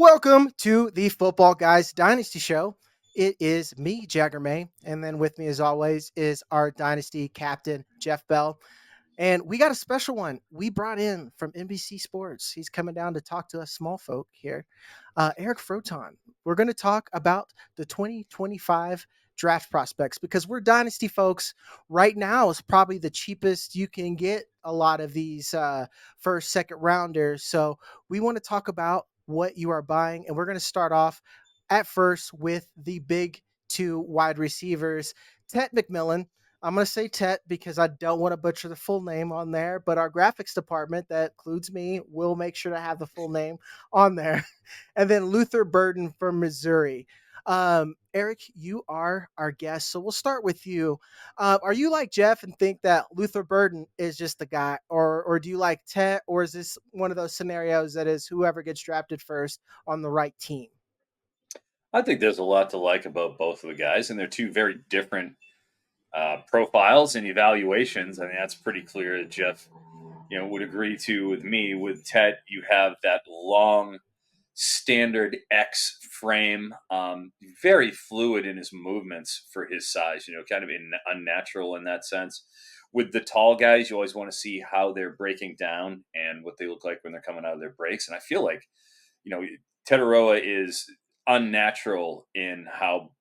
Welcome to the Football Guys Dynasty Show. It is me, Jagger, and then with me, as always, is our Dynasty captain, Jeff Bell. And we got a special one we brought in from NBC Sports. He's coming down to talk to us small folk here. Eric Froton. We're going to talk about the 2025 draft prospects because we're Dynasty folks. Right now is probably the cheapest you can get a lot of these first, second rounders. So we want to talk about what you are buying. And we're going to start off at first with the big two wide receivers, Tet McMillan. I'm going to say Tet because I don't want to butcher the full name on there, but our graphics department, that includes me, will make sure to have the full name on there. And then Luther Burden from Missouri. Eric, you are our guest, so we'll start with you. Are you like Jeff and think that Luther Burden is just the guy, or do you like Tet, or is this one of those scenarios that is whoever gets drafted first on the right team? I think there's a lot to like about both of the guys, and they're two very different profiles and evaluations. I mean, that's pretty clear that Jeff, would agree to with me. With Ted, you have that long, standard X frame, very fluid in his movements for his size. Kind of unnatural in that sense. With the tall guys, you always want to see how they're breaking down and what they look like when they're coming out of their breaks. And I feel like, Tetairoa is unnatural in how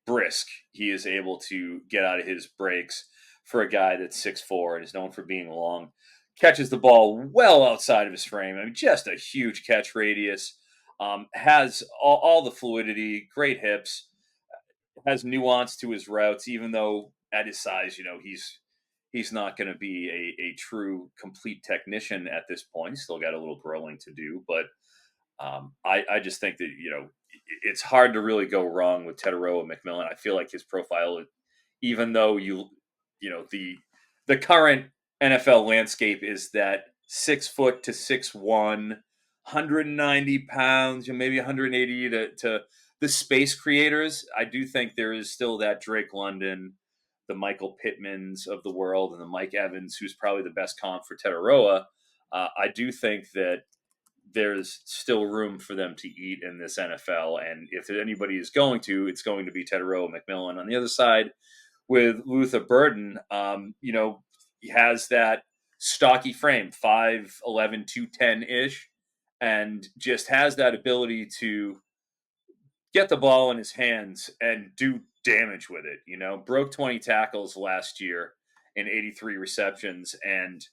brisk he is able to get out of his breaks for a guy that's 6'4" and is known for being long. Catches the ball well outside of his frame. I mean, just a huge catch radius. Has all the fluidity, great hips, has nuance to his routes, even though at his size, he's not going to be a true complete technician at this point. He's still got a little growing to do, but I just think that it's hard to really go wrong with Tetairoa McMillan. I feel like his profile, even though the current NFL landscape is that 6 foot to 6'1", 190 pounds, maybe 180 to the space creators. I do think there is still that Drake London, the Michael Pittmans of the world, and the Mike Evans, who's probably the best comp for Tetairoa. I do think that there's still room for them to eat in this NFL. And if anybody is going to, it's going to be Tetairoa McMillan. On the other side, with Luther Burden, he has that stocky frame, 5'11", 210-ish, and just has that ability to get the ball in his hands and do damage with it. Broke 20 tackles last year in 83 receptions, and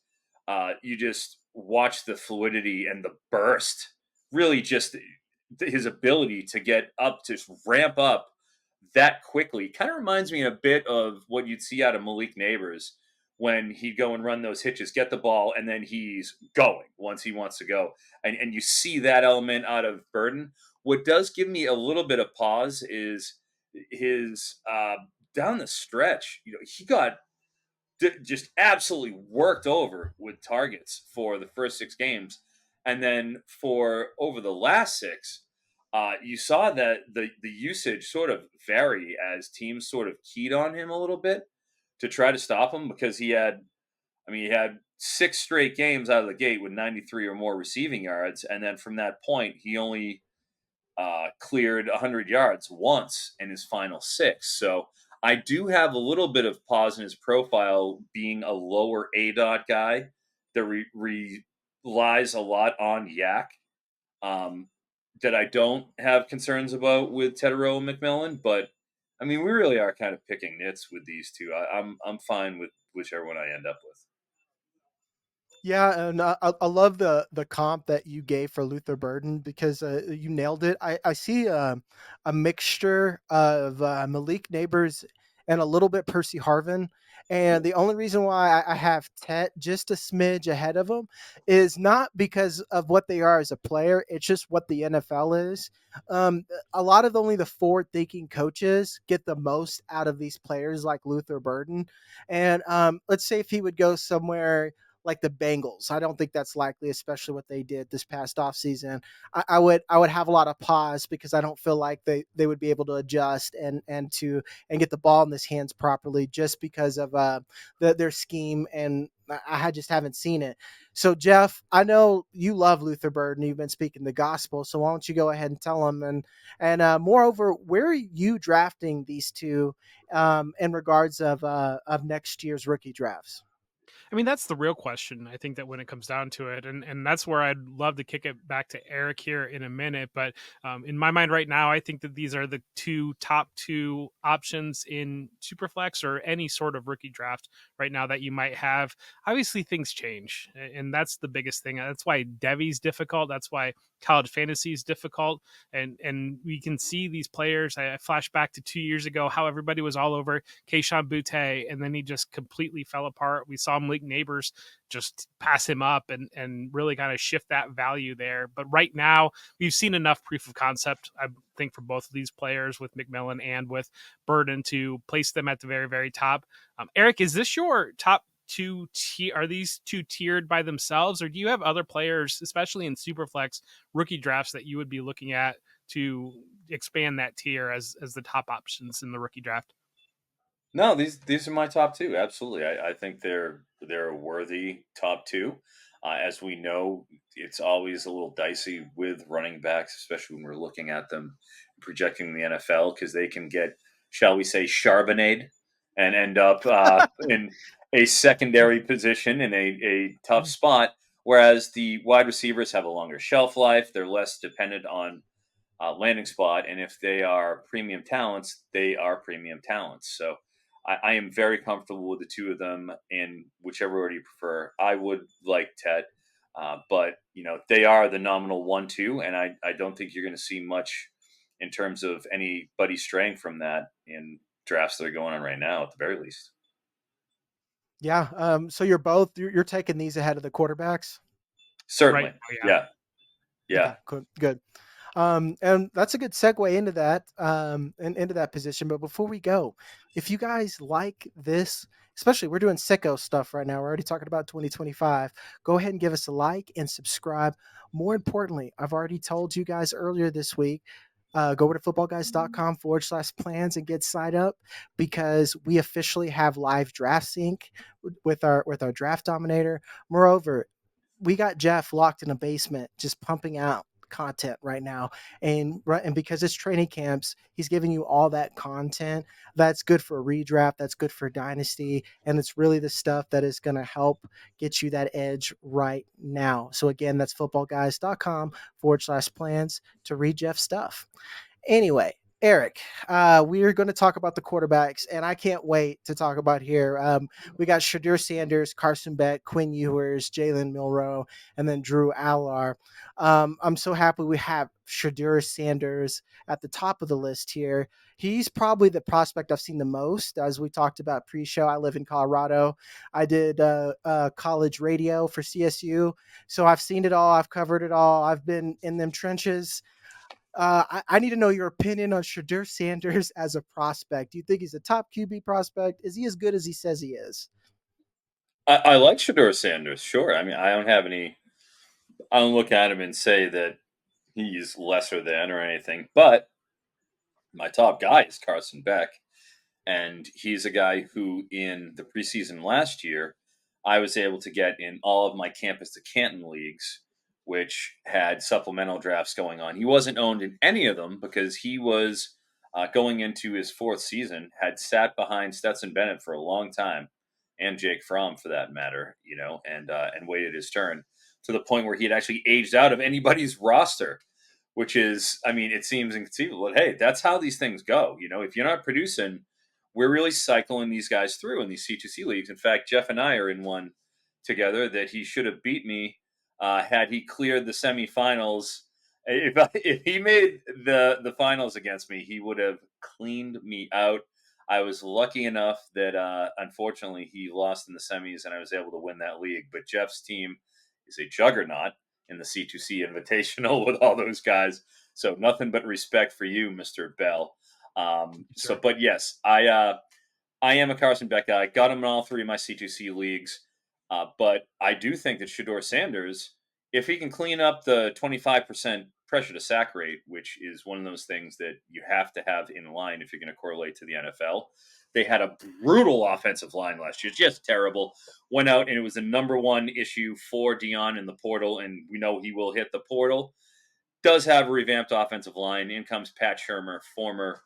you just watch the fluidity and the burst, really just his ability to get up, to ramp up that quickly. Kind of reminds me a bit of what you'd see out of Malik Neighbors when he'd go and run those hitches, get the ball, and then he's going once he wants to go. And you see that element out of Burden. What does give me a little bit of pause is his down the stretch. He got just absolutely worked over with targets for the first 6 games. And then for over the last 6, you saw that the usage sort of vary as teams sort of keyed on him a little bit to try to stop him, because he had 6 straight games out of the gate with 93 or more receiving yards. And then from that point, he only cleared 100 yards once in his final 6. So I do have a little bit of pause in his profile being a lower ADOT guy that relies a lot on yak, that I don't have concerns about with Tetairoa McMillan. But I mean, we really are kind of picking nits with these two. I'm fine with whichever one I end up with. Yeah, and I love the comp that you gave for Luther Burden because you nailed it. I see a mixture of Malik Neighbors and a little bit Percy Harvin. And the only reason why I have Tet just a smidge ahead of him is not because of what they are as a player. It's just what the NFL is. A lot of only the forward-thinking coaches get the most out of these players like Luther Burden. And let's say if he would go somewhere like the Bengals. I don't think that's likely, especially what they did this past offseason. I would have a lot of pause because I don't feel like they would be able to adjust and get the ball in his hands properly just because of their scheme, and I just haven't seen it. So Jeff, I know you love Luther Bird and you've been speaking the gospel. So why don't you go ahead and tell him, and moreover, where are you drafting these two in regards of next year's rookie drafts? I mean, that's the real question. I think that when it comes down to it, and that's where I'd love to kick it back to Eric here in a minute. But in my mind right now, I think that these are the top two options in Superflex or any sort of rookie draft right now that you might have. Obviously, things change, and that's the biggest thing. That's why Devy's difficult. That's why college fantasy is difficult, and we can see these players. I flash back to 2 years ago how everybody was all over Keishon Butte, and then he just completely fell apart. We saw Malik Neighbors just pass him up and really kind of shift that value there. But right now, we've seen enough proof of concept, I think, for both of these players with McMillan and with Burden to place them at the very, very top. Eric, is this your top two? Are these two tiered by themselves, or do you have other players, especially in Superflex rookie drafts, that you would be looking at to expand that tier as the top options in the rookie draft? No, these are my top two. Absolutely, I think they're a worthy top two. As we know, it's always a little dicey with running backs, especially when we're looking at them projecting the NFL, because they can get, shall we say, charbonnated and end up in a secondary position in a tough spot. Whereas the wide receivers have a longer shelf life; they're less dependent on landing spot. And if they are premium talents, they are premium talents. So I am very comfortable with the two of them in whichever order you prefer. I would like Tet, but they are the nominal 1-2, and I don't think you're going to see much in terms of anybody straying from that in drafts that are going on right now, at the very least. Yeah. So you're taking these ahead of the quarterbacks. Right. Certainly, Oh, yeah. yeah, Okay, yeah. good, good. And that's a good segue into that, and into that position. But before we go, if you guys like this, especially we're doing sicko stuff right now. We're already talking about 2025. Go ahead and give us a like and subscribe. More importantly, I've already told you guys earlier this week. Go over to footballguys.com/plans and get signed up because we officially have live draft sync with our draft dominator. Moreover, we got Jeff locked in a basement just pumping out content right now, and because it's training camps, he's giving you all that content that's good for a redraft, that's good for dynasty, and it's really the stuff that is going to help get you that edge right now. So again, that's footballguys.com/plans to read Jeff's stuff. Anyway, Eric, we are going to talk about the quarterbacks, and I can't wait to talk about here. We got Shedeur Sanders, Carson Beck, Quinn Ewers, Jalen Milroe, and then Drew Allar. I'm so happy we have Shedeur Sanders at the top of the list here. He's probably the prospect I've seen the most. As we talked about pre-show, I live in Colorado. I did college radio for CSU, so I've seen it all. I've covered it all. I've been in them trenches. I need to know your opinion on Shedeur Sanders as a prospect. Do you think he's a top QB prospect? Is he as good as he says he is? I like Shedeur Sanders. Sure, I mean I don't look at him and say that he's lesser than or anything, but my top guy is Carson Beck. And he's a guy who, in the preseason last year, I was able to get in all of my campus to Canton leagues, which had supplemental drafts going on. He wasn't owned in any of them because he was going into his fourth season, had sat behind Stetson Bennett for a long time, and Jake Fromm for that matter, and waited his turn to the point where he had actually aged out of anybody's roster, which is, I mean, it seems inconceivable. But hey, that's how these things go. If you're not producing, we're really cycling these guys through in these C2C leagues. In fact, Jeff and I are in one together that he should have beat me had he cleared the semifinals. If he made the finals against me, he would have cleaned me out. I was lucky enough that unfortunately he lost in the semis and I was able to win that league. But Jeff's team is a juggernaut in the C2C Invitational with all those guys. So nothing but respect for you, Mr. Bell. Sure. But yes, I am a Carson Beck guy. Got him in all three of my C2C leagues. But I do think that Shedeur Sanders, if he can clean up the 25% pressure to sack rate, which is one of those things that you have to have in line if you're going to correlate to the NFL. They had a brutal offensive line last year, just terrible. Went out and it was the number one issue for Dion in the portal, and we know he will hit the portal. Does have a revamped offensive line. In comes Pat Shurmur, former,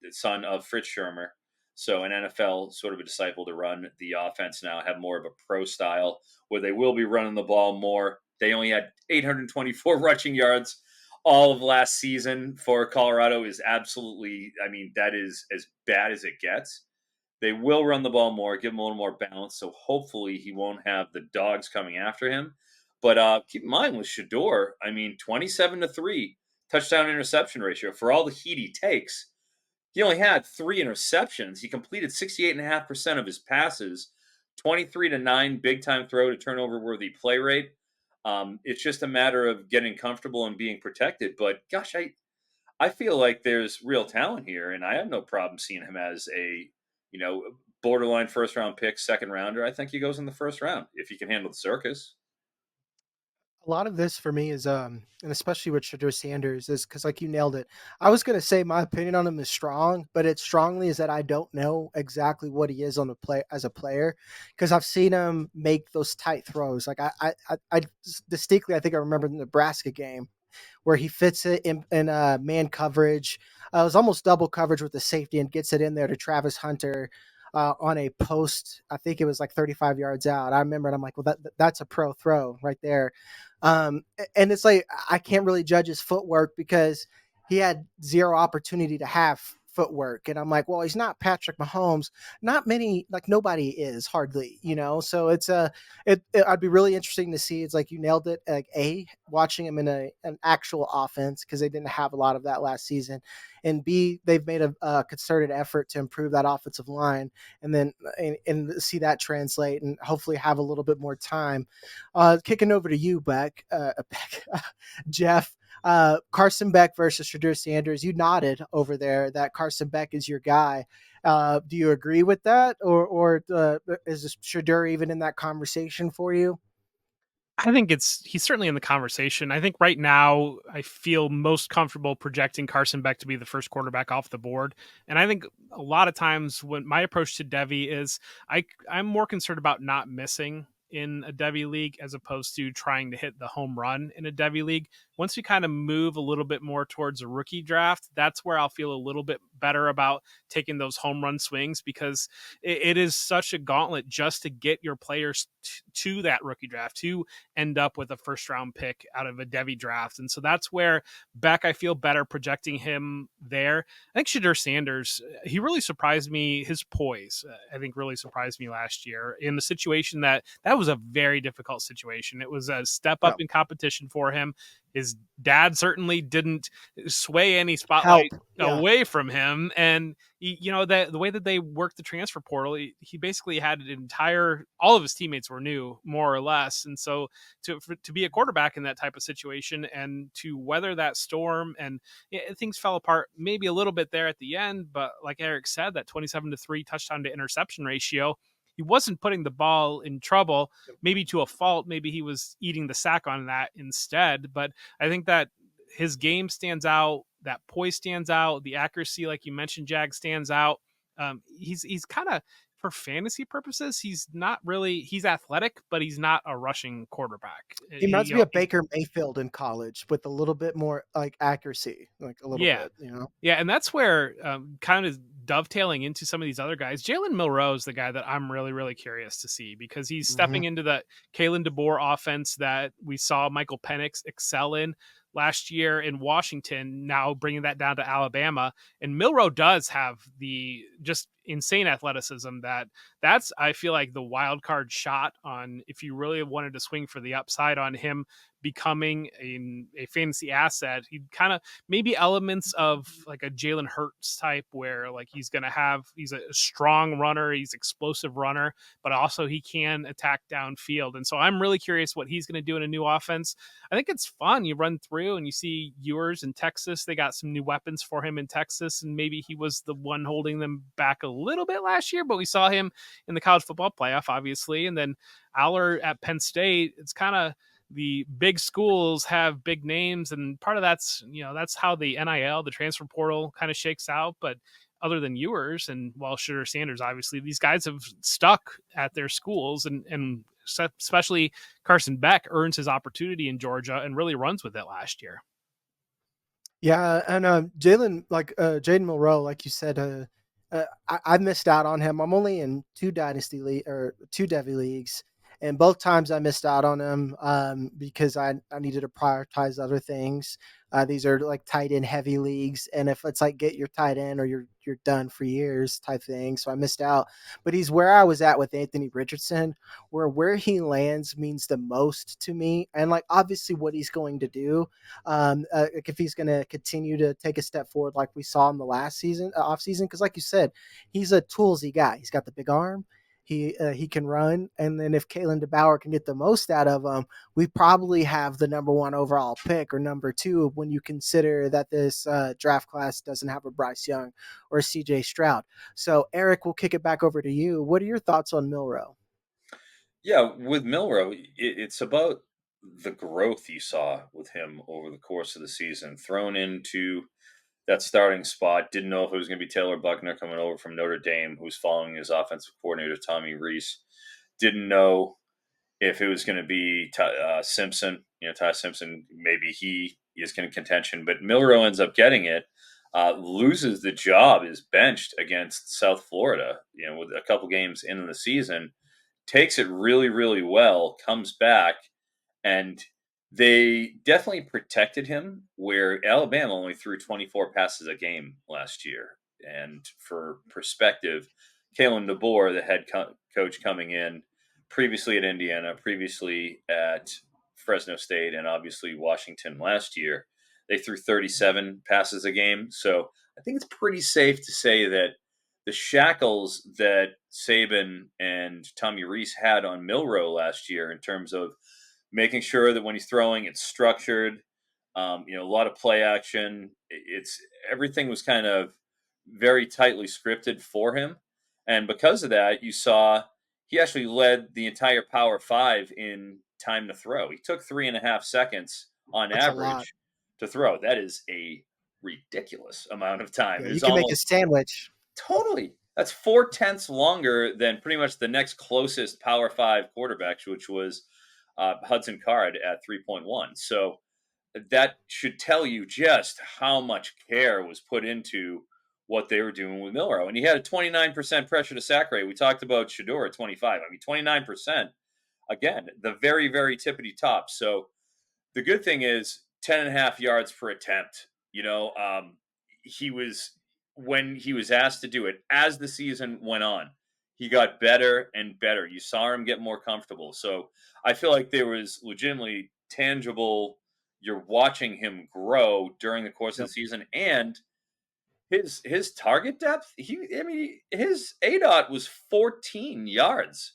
son of Fritz Shurmur. So an NFL sort of a disciple to run the offense now, have more of a pro style where they will be running the ball more. They only had 824 rushing yards all of last season for Colorado is absolutely, that is as bad as it gets. They will run the ball more, give him a little more balance. So hopefully he won't have the dogs coming after him. But keep in mind with Shedeur, 27-3 touchdown interception ratio for all the heat he takes. He only had 3 interceptions. He completed 68.5% of his passes, 23-9 big time throw to turnover worthy play rate. It's just a matter of getting comfortable and being protected. But gosh, I feel like there's real talent here, and I have no problem seeing him as a borderline first round pick, second rounder. I think he goes in the first round if he can handle the circus. A lot of this for me is and especially with Shedeur Sanders is because like you nailed it. I was gonna say my opinion on him is strong, but it's strongly is that I don't know exactly what he is on the play as a player because I've seen him make those tight throws. Like I distinctly I think I remember the Nebraska game where he fits it in man coverage. It was almost double coverage with the safety and gets it in there to Travis Hunter on a post. I think it was like 35 yards out. I remember and I'm like, well, that's a pro throw right there. And it's like I can't really judge his footwork because he had zero opportunity to have footwork. And I'm like, well, he's not Patrick Mahomes. Not many, like nobody is hardly, So it's I'd be really interesting to see. It's like you nailed it. Like watching him in an actual offense because they didn't have a lot of that last season, and B, they've made a concerted effort to improve that offensive line, and then and see that translate, and hopefully have a little bit more time. Kicking over to you, Beck, Jeff. Carson Beck versus Shedeur Sanders. You nodded over there that Carson Beck is your guy. Do you agree with that, or is Shedeur even in that conversation for you? I think he's certainly in the conversation. I think right now I feel most comfortable projecting Carson Beck to be the first quarterback off the board. And I think a lot of times when my approach to Devi is I'm more concerned about not missing in a Devi league as opposed to trying to hit the home run in a Devi league. Once we kind of move a little bit more towards a rookie draft, that's where I'll feel a little bit better about taking those home run swings because it is such a gauntlet just to get your players to that rookie draft to end up with a first round pick out of a Devi draft. And so that's where Beck, I feel better projecting him there. I think Shedeur Sanders, he really surprised me. His poise, I think really surprised me last year in the situation that was a very difficult situation. It was a step up in competition for him. His dad certainly didn't sway any spotlight away from him. And, the way that they worked the transfer portal, he basically had all of his teammates were new, more or less. And so to be a quarterback in that type of situation and to weather that storm and things fell apart maybe a little bit there at the end. But like Eric said, that 27-3 touchdown to interception ratio, he wasn't putting the ball in trouble, maybe to a fault. Maybe he was eating the sack on that instead. But I think that his game stands out. That poise stands out. The accuracy, like you mentioned, Jag, stands out. He's kind of, for fantasy purposes, he's athletic, but he's not a rushing quarterback. He reminds me of Baker Mayfield in college with a little bit more like accuracy, like a little bit, Yeah, and that's where kind of dovetailing into some of these other guys. Jalen Milroe is the guy that I'm really, really curious to see because he's stepping into the Kalen DeBoer offense that we saw Michael Penix excel in last year in Washington, now bringing that down to Alabama. And Milroe does have the just insane athleticism that's I feel like the wild card shot on if you really wanted to swing for the upside on him becoming a fantasy asset. He kind of maybe elements of like a Jalen Hurts type where like he's a strong runner, he's explosive runner, but also he can attack downfield. And so I'm really curious what he's going to do in a new offense. I think it's fun. You run through and you see Ewers in Texas. They got some new weapons for him in Texas, and maybe he was the one holding them back a little bit last year, but we saw him in the college football playoff, obviously. And then Allar at Penn State, it's kind of the big schools have big names, and part of that's, that's how the NIL, the transfer portal kind of shakes out. But other than Ewers and Shedeur Sanders, obviously, these guys have stuck at their schools, and especially Carson Beck earns his opportunity in Georgia and really runs with it last year. Yeah, and Jalen, like Jaden Milroe, like you said, I missed out on him. I'm only in two Devy leagues, and both times I missed out on him because I needed to prioritize other things. These are like tight end heavy leagues, and if it's like get your tight end or you're done for years type thing, so I missed out. But he's where I was at with Anthony Richardson, where he lands means the most to me, and like obviously what he's going to do, if he's going to continue to take a step forward like we saw in the last season, off season, because like you said, he's a toolsy guy. He's got the big arm. He can run, and then if Kalen DeBauer can get the most out of him, we probably have the number 1 overall pick or number 2 when you consider that this draft class doesn't have a Bryce Young or a CJ Stroud. So, Eric, we'll kick it back over to you. What are your thoughts on Milroe? Yeah, with Milroe, it's about the growth you saw with him over the course of the season. Thrown into that starting spot, didn't know if it was going to be Taylor Buckner coming over from Notre Dame, who's following his offensive coordinator, Tommy Rees. Didn't know if it was going to be Simpson, Ty Simpson, maybe he is going to contention, but Milroe ends up getting it, loses the job, is benched against South Florida, with a couple games into the season, takes it really, really well, comes back, and they definitely protected him, where Alabama only threw 24 passes a game last year. And for perspective, Kalen DeBoer, the head coach coming in, previously at Indiana, previously at Fresno State, and obviously Washington last year, they threw 37 passes a game. So I think it's pretty safe to say that the shackles that Saban and Tommy Rees had on Milroe last year in terms of making sure that when he's throwing, it's structured, a lot of play action. Everything was kind of very tightly scripted for him. And because of that, you saw he actually led the entire Power 5 in time to throw. He took 3.5 seconds on That's average to throw. That is a ridiculous amount of time. Yeah, you can make a sandwich. Totally. That's 4/10 longer than pretty much the next closest Power 5 quarterback, which was Hudson Card at 3.1. So that should tell you just how much care was put into what they were doing with Milroe. And he had a 29% pressure to sack rate. We talked about Shedeur at 25. 29%. Again, the very, very tippity top. So the good thing is 10.5 yards per attempt. When he was asked to do it, as the season went on, he got better and better. You saw him get more comfortable. So I feel like there was legitimately tangible, you're watching him grow during the course of the season. And his target depth, his ADOT was 14 yards.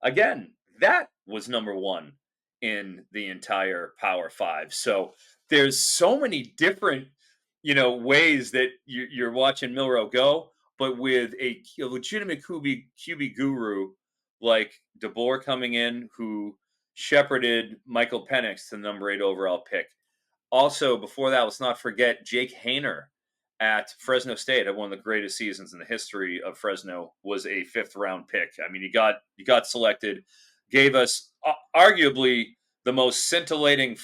Again, that was number 1 in the entire Power 5. So there's so many different, ways that you're watching Milroe go, but with a legitimate QB guru like DeBoer coming in, who shepherded Michael Penix to the number 8 overall pick. Also, before that, let's not forget Jake Haener at Fresno State, had one of the greatest seasons in the history of Fresno, was a 5th-round pick. He got selected, gave us arguably the most scintillating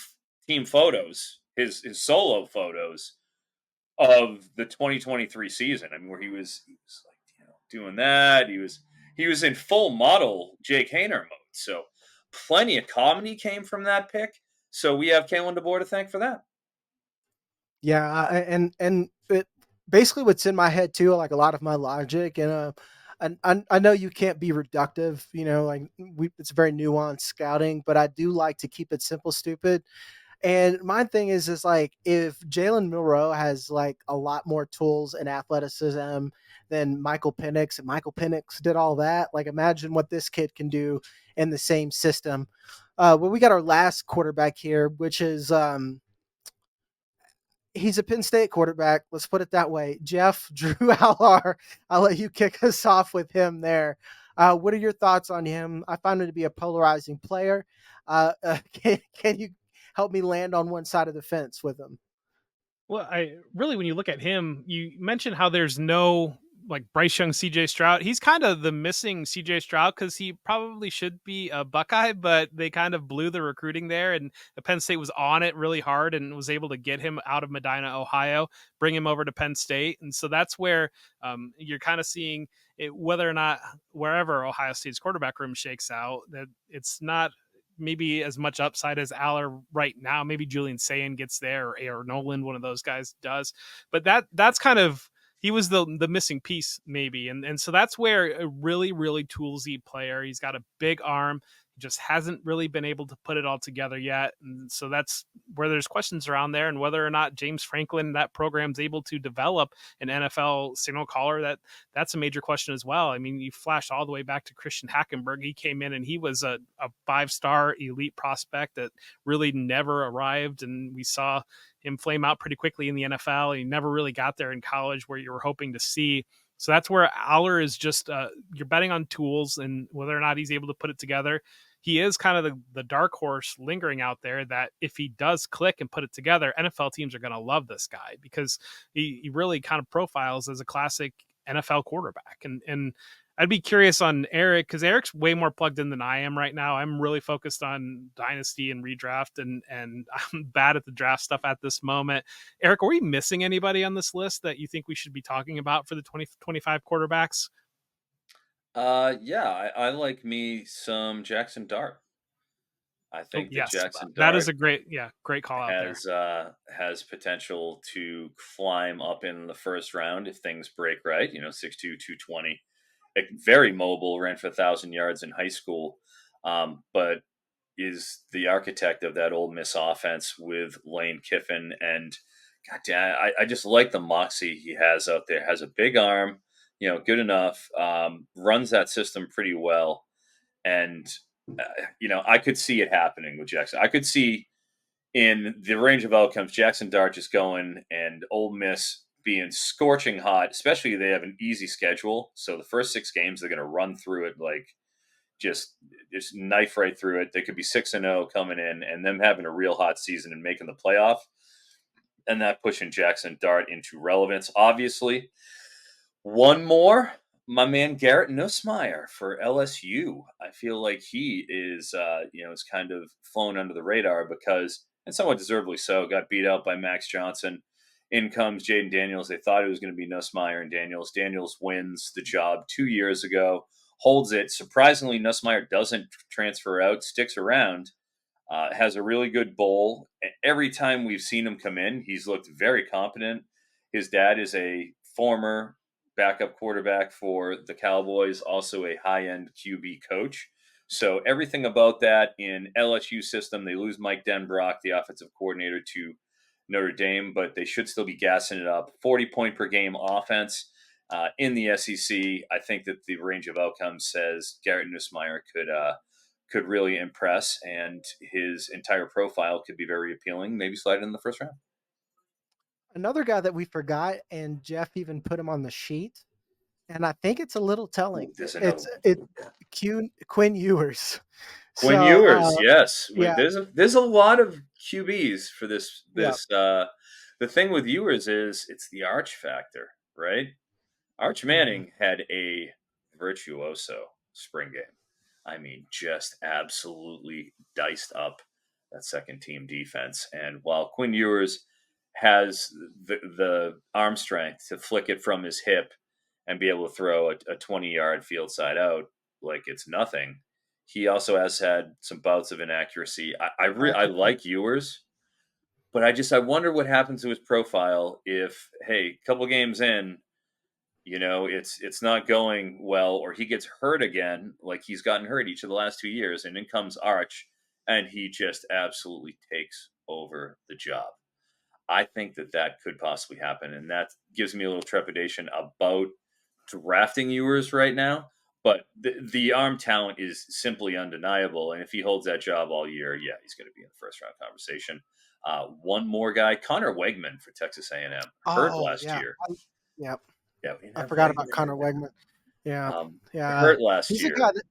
team photos, his solo photos of the 2023 season. Where he was like, doing that. He was in full model Jake Haener mode. So plenty of comedy came from that pick. So we have Kalen DeBoer to thank for that. Yeah, and it, basically what's in my head too, like a lot of my logic, and I know you can't be reductive, it's very nuanced scouting, but I do like to keep it simple, stupid. And my thing is like, if Jalen Milroe has like a lot more tools and athleticism than Michael Penix, and Michael Penix did all that, like imagine what this kid can do in the same system. Well, we got our last quarterback here, which is he's a Penn State quarterback. Let's put it that way. Jeff, Drew Allar, I'll let you kick us off with him there. What are your thoughts on him? I find him to be a polarizing player. Can you help me land on one side of the fence with him? Well, I really, when you look at him, you mentioned how there's no like Bryce Young, CJ Stroud. He's kind of the missing CJ Stroud because he probably should be a Buckeye, but they kind of blew the recruiting there. And Penn State was on it really hard and was able to get him out of Medina, Ohio, bring him over to Penn State. And so that's where you're kind of seeing it, whether or not wherever Ohio State's quarterback room shakes out, that it's not maybe as much upside as Allar right now. Maybe Julian Sayin gets there, or Nolan, one of those guys does. But that's kind of, he was the missing piece maybe. And so that's where a really, really toolsy player. He's got a big arm. He just hasn't really been able to put it all together yet. And so that's where there's questions around there, and whether or not James Franklin, that program's able to develop an NFL signal caller, that's a major question as well. I mean, you flash all the way back to Christian Hackenberg. He came in and he was a 5-star elite prospect that really never arrived. And we saw him flame out pretty quickly in the NFL. He never really got there in college where you were hoping to see. So that's where Allar is just, you're betting on tools and whether or not he's able to put it together. He is kind of the dark horse lingering out there that if he does click and put it together, NFL teams are going to love this guy because he really kind of profiles as a classic NFL quarterback. And I'd be curious on Eric, because Eric's way more plugged in than I am right now. I'm really focused on Dynasty and redraft, and I'm bad at the draft stuff at this moment. Eric, are we missing anybody on this list that you think we should be talking about for the 2025 quarterbacks? Yeah, I like me some Jackson Dart. I think that Yes, Jackson that is Dart a great call out there. has potential to climb up in the first round if things break right. 6'2", 220. Very mobile, ran for 1,000 yards in high school, but is the architect of that Ole Miss offense with Lane Kiffin. And goddamn, I just like the moxie he has out there. Has a big arm, good enough. Runs that system pretty well, and I could see it happening with Jackson. I could see in the range of outcomes, Jackson Dart just going and Ole Miss being scorching hot, especially they have an easy schedule. So the first 6 games, they're going to run through it like just knife right through it. They could be 6-0 coming in and them having a real hot season and making the playoff. And that pushing Jackson Dart into relevance. Obviously, one more, my man Garrett Nussmeier for LSU. I feel like he is, is kind of flown under the radar because, and somewhat deservedly so, got beat out by Max Johnson. In comes Jaden Daniels. They thought it was going to be Nussmeier and Daniels. Daniels wins the job 2 years ago, holds it. Surprisingly, Nussmeier doesn't transfer out, sticks around, has a really good bowl. Every time we've seen him come in, he's looked very competent. His dad is a former backup quarterback for the Cowboys, also a high-end QB coach. So everything about that in LSU system, they lose Mike Denbrock, the offensive coordinator, to Notre Dame, but they should still be gassing it up. 40-point per game offense in the SEC. I think that the range of outcomes says Garrett Nussmeier could really impress, and his entire profile could be very appealing. Maybe slide in the first round. Another guy that we forgot, and Jeff even put him on the sheet, and I think it's a little telling. It's Quinn Ewers. Quinn Ewers, yes. Yeah. There's a lot of QBs for this. The thing with Ewers is it's the arch factor, right? Arch Manning had a virtuoso spring game. I mean, just absolutely diced up that second team defense. And while Quinn Ewers has the arm strength to flick it from his hip and be able to throw a 20-yard field side out like it's nothing, he also has had some bouts of inaccuracy. I like Ewers, but I wonder what happens to his profile if, hey, a couple games in, it's not going well, or he gets hurt again, like he's gotten hurt each of the last 2 years, and in comes Arch, and he just absolutely takes over the job. I think that could possibly happen, and that gives me a little trepidation about drafting Ewers right now. But the arm talent is simply undeniable. And if he holds that job all year, yeah, he's going to be in the first round conversation. One more guy, Connor Wegman for Texas A&M, hurt Oh last yeah, year. yeah. Yeah, we I have forgot about Wegman. Connor Wegman. Yeah, yeah. Hurt last He's a year. guy that,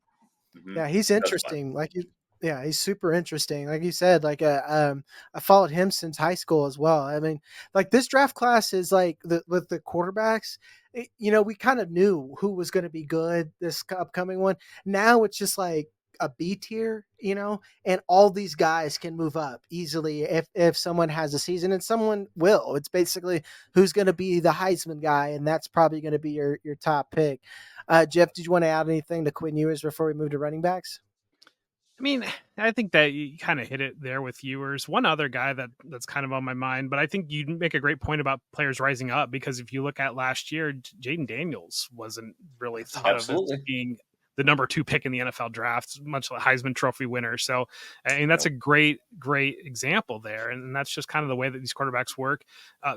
Mm-hmm. yeah, he's That's fine. interesting. Yeah, he's super interesting. Like you said, I followed him since high school as well. I mean, like this draft class is like with the quarterbacks. We kind of knew who was going to be good this upcoming one. Now it's just like a B tier, and all these guys can move up easily if someone has a season, and someone will. It's basically who's going to be the Heisman guy, and that's probably going to be your top pick. Jeff, did you want to add anything to Quinn Ewers before we move to running backs? I mean, I think that you kind of hit it there with Ewers. One other guy that's kind of on my mind, but I think you make a great point about players rising up, because if you look at last year, Jaden Daniels wasn't really thought of as being the number 2 pick in the NFL draft, much like Heisman Trophy winner. So, I mean, that's a great example there. And that's just kind of the way that these quarterbacks work.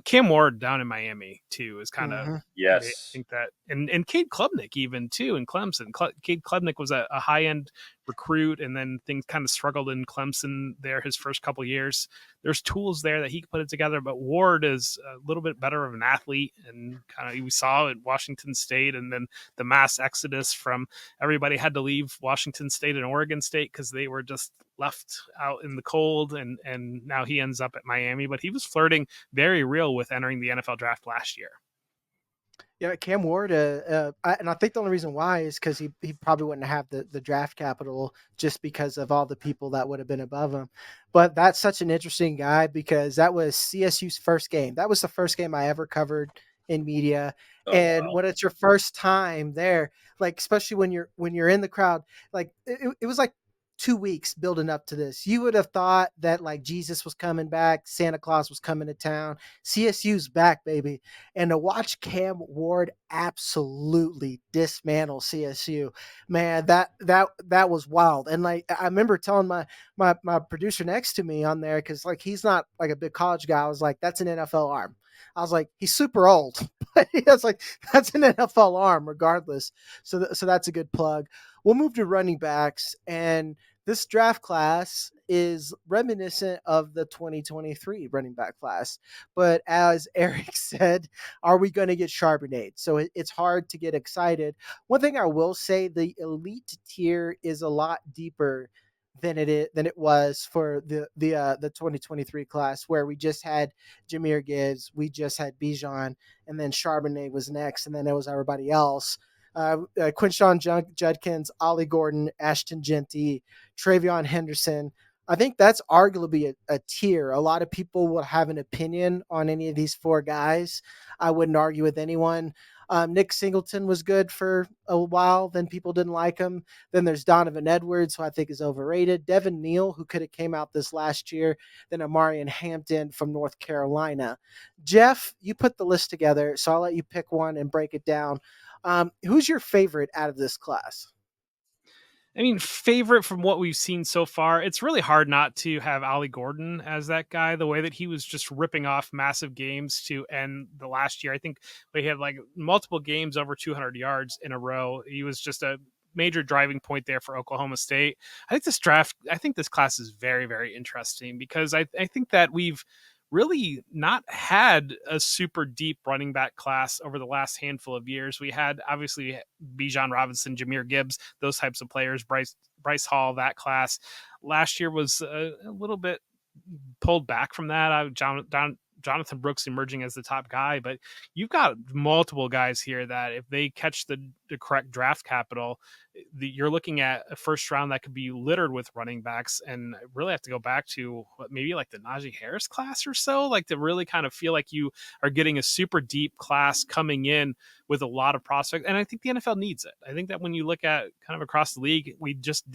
Cam Ward down in Miami too is kind of, yes. I think that, and Cade Klubnik even too in Clemson. Cade Klubnik was a high end recruit, and then things kind of struggled in Clemson there his first couple years. There's tools there that he could put it together, but Ward is a little bit better of an athlete, and kind of we saw at Washington State, and then the mass exodus from everybody had to leave Washington State and Oregon State because they were just left out in the cold, and now he ends up at Miami. But he was flirting very real with entering the NFL draft last year. Yeah, Cam Ward, and I think the only reason why is because he probably wouldn't have the draft capital just because of all the people that would have been above him. But that's such an interesting guy because that was CSU's first game. That was the first game I ever covered in media. And when it's your first time there, like especially when you're in the crowd, like it was like 2 weeks building up to this. You would have thought that like Jesus was coming back, Santa Claus was coming to town, CSU's back, baby. And to watch Cam Ward absolutely dismantle CSU, man, that was wild. And like I remember telling my producer next to me on there, because like he's not like a big college guy. I was like, that's an NFL arm. I was like, he's super old, but he was like, that's an NFL arm regardless. So that's a good plug. We'll move to running backs, and this draft class is reminiscent of the 2023 running back class. But as Eric said, are we going to get Charbonnet? So it's hard to get excited. One thing I will say, the elite tier is a lot deeper than it was for the 2023 class, where we just had Jahmyr Gibbs, we just had Bijan, and then Charbonnet was next, and then it was everybody else. Quinshon Judkins, Ollie Gordon, Ashton Jeanty, TreVeyon Henderson. I think that's arguably a tier. A lot of people will have an opinion on any of these 4 guys. I wouldn't argue with anyone. Nick Singleton was good for a while. Then people didn't like him. Then there's Donovan Edwards, who I think is overrated. Devin Neal, who could have came out this last year. Then Omarion Hampton from North Carolina. Jeff, you put the list together, so I'll let you pick one and break it down. Who's your favorite out of this class? I mean, favorite from what we've seen so far, it's really hard not to have Ollie Gordon as that guy. The way that he was just ripping off massive games to end the last year. I think we had like multiple games over 200 yards in a row. He was just a major driving point there for Oklahoma State. I think this class is very, very interesting, because I think that we've really not had a super deep running back class over the last handful of years. We had obviously Bijan Robinson, Jahmyr Gibbs, those types of players, Bryce Hall, that class. Last year was a little bit pulled back from that. Jonathan Brooks emerging as the top guy, but you've got multiple guys here that if they catch the correct draft capital, you're looking at a first round that could be littered with running backs. And really have to go back to maybe like the Najee Harris class or so, like to really kind of feel like you are getting a super deep class coming in with a lot of prospects. And I think the NFL needs it. I think that when you look at kind of across the league, we just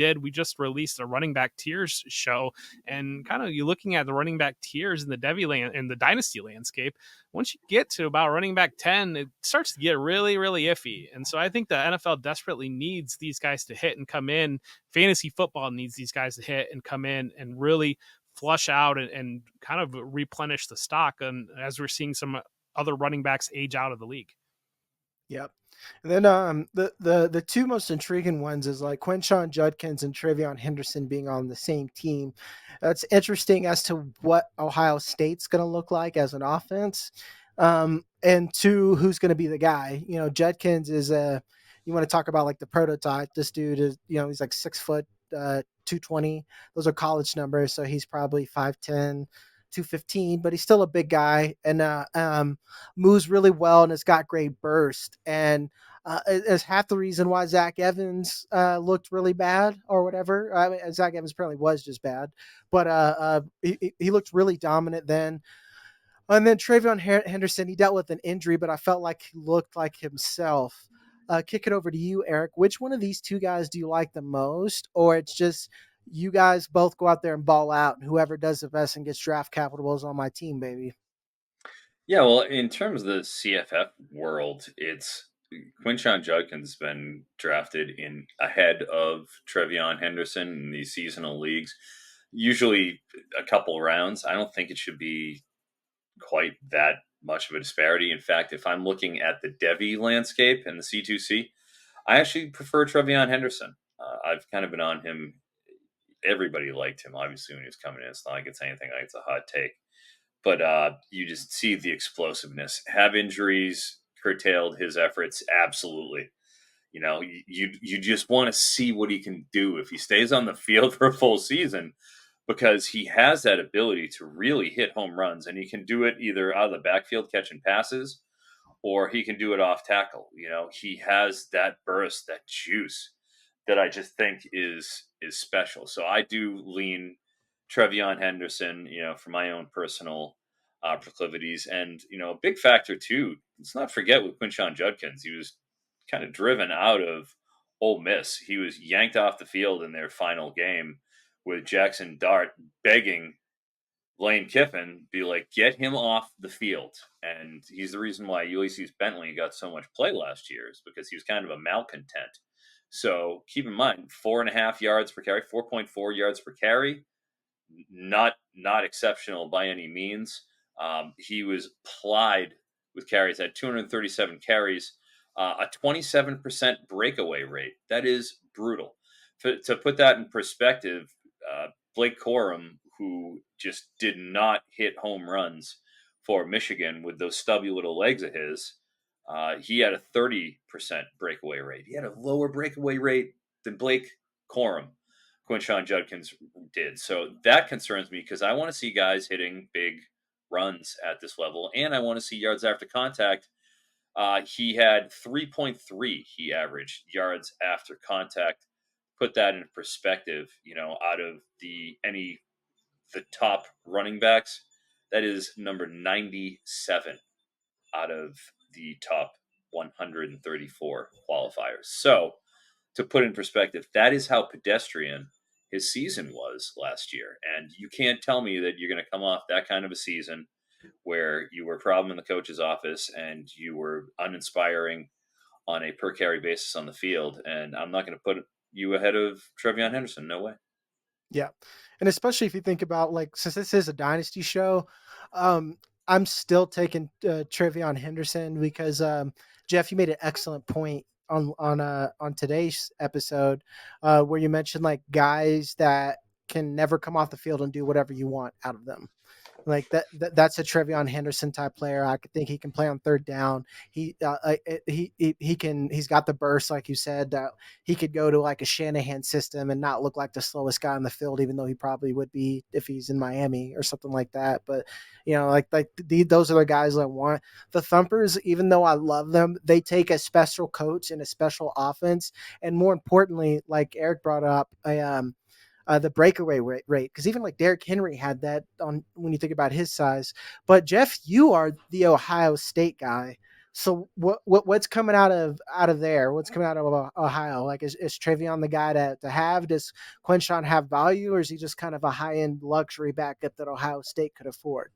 released a running back tiers show, and kind of you looking at the running back tiers in the the dynasty landscape. Once you get to about running back 10, it starts to get really, really iffy. And so I think the NFL desperately needs these guys to hit and come in. Fantasy football needs these guys to hit and come in and really flush out and kind of replenish the stock. And as we're seeing some other running backs age out of the league. Yep. And then the two most intriguing ones is like Quinshon, Judkins, and TreVeyon Henderson being on the same team. That's interesting as to what Ohio State's going to look like as an offense. And two, who's going to be the guy? You know, Judkins is a. You want to talk about like the prototype? This dude is, you know, he's like 6 foot, 220. Those are college numbers, so he's probably 5'10", 215, but he's still a big guy and moves really well and has got great burst. And is half the reason why Zach Evans looked really bad or whatever. I mean, Zach Evans apparently was just bad, but he looked really dominant then. And then TreVeyon Henderson, he dealt with an injury, but I felt like he looked like himself. Kick it over to you, Eric. Which one of these two guys do you like the most, or it's just you guys both go out there and ball out, and whoever does the best and gets draft capital is on my team, baby? Yeah, well, in terms of the CFF world, it's Quinshon Judkins has been drafted in ahead of TreVeyon Henderson in these seasonal leagues, usually a couple rounds. I don't think it should be quite that much of a disparity. In fact, if I'm looking at the Devi landscape and the C2C, I actually prefer TreVeyon Henderson. I've kind of been on him. Everybody liked him, obviously, when he was coming in. It's not like it's anything like it's a hot take. But you just see the explosiveness. Have injuries curtailed his efforts? Absolutely. You know, you just want to see what he can do if he stays on the field for a full season, because he has that ability to really hit home runs, and he can do it either out of the backfield catching passes, or he can do it off tackle. You know, he has that burst, that juice that I just think is special. So I do lean TreVeyon Henderson, you know, for my own personal proclivities. And, you know, a big factor too, let's not forget with Quinshon Judkins, he was kind of driven out of Ole Miss. He was yanked off the field in their final game with Jackson Dart begging Lane Kiffin be like, get him off the field. And he's the reason why Ulysses Bentley got so much play last year, is because he was kind of a malcontent. So keep in mind, 4.5 yards per carry, 4.4 yards per carry, not exceptional by any means. He was plied with carries at 237 carries, a 27% breakaway rate. That is brutal. To put that in perspective, Blake Corum, who just did not hit home runs for Michigan with those stubby little legs of his, he had a 30% breakaway rate. He had a lower breakaway rate than Blake Corum, Quinshon Judkins did. So that concerns me, because I want to see guys hitting big runs at this level, and I want to see yards after contact. He had 3.3 he averaged yards after contact. Put that in perspective, you know, out of the top running backs, that is number 97 out of the top 134 qualifiers. So, to put in perspective, that is how pedestrian his season was last year. And you can't tell me that you're going to come off that kind of a season where you were a problem in the coach's office and you were uninspiring on a per carry basis on the field. And I'm not going to put you ahead of TreVeyon Henderson. No way. Yeah. And especially if you think about, like, since this is a dynasty show, I'm still taking TreVeyon Henderson because Jeff, you made an excellent point on today's episode where you mentioned like guys that can never come off the field and do whatever you want out of them. Like that's a TreVeyon Henderson type player. I could think he can play on third down. He can. He's got the burst, like you said. He could go to like a Shanahan system and not look like the slowest guy on the field, even though he probably would be if he's in Miami or something like that. But you know, those are the guys I want. The Thumpers, even though I love them, they take a special coach and a special offense, and more importantly, like Eric brought up, the breakaway rate, because even like Derrick Henry had that on when you think about his size. But Jeff, you are the Ohio State guy, so what's coming out of there? What's coming out of Ohio? Like is TreVeyon the guy to have? Does Quinshon have value, or is he just kind of a high end luxury backup that Ohio State could afford?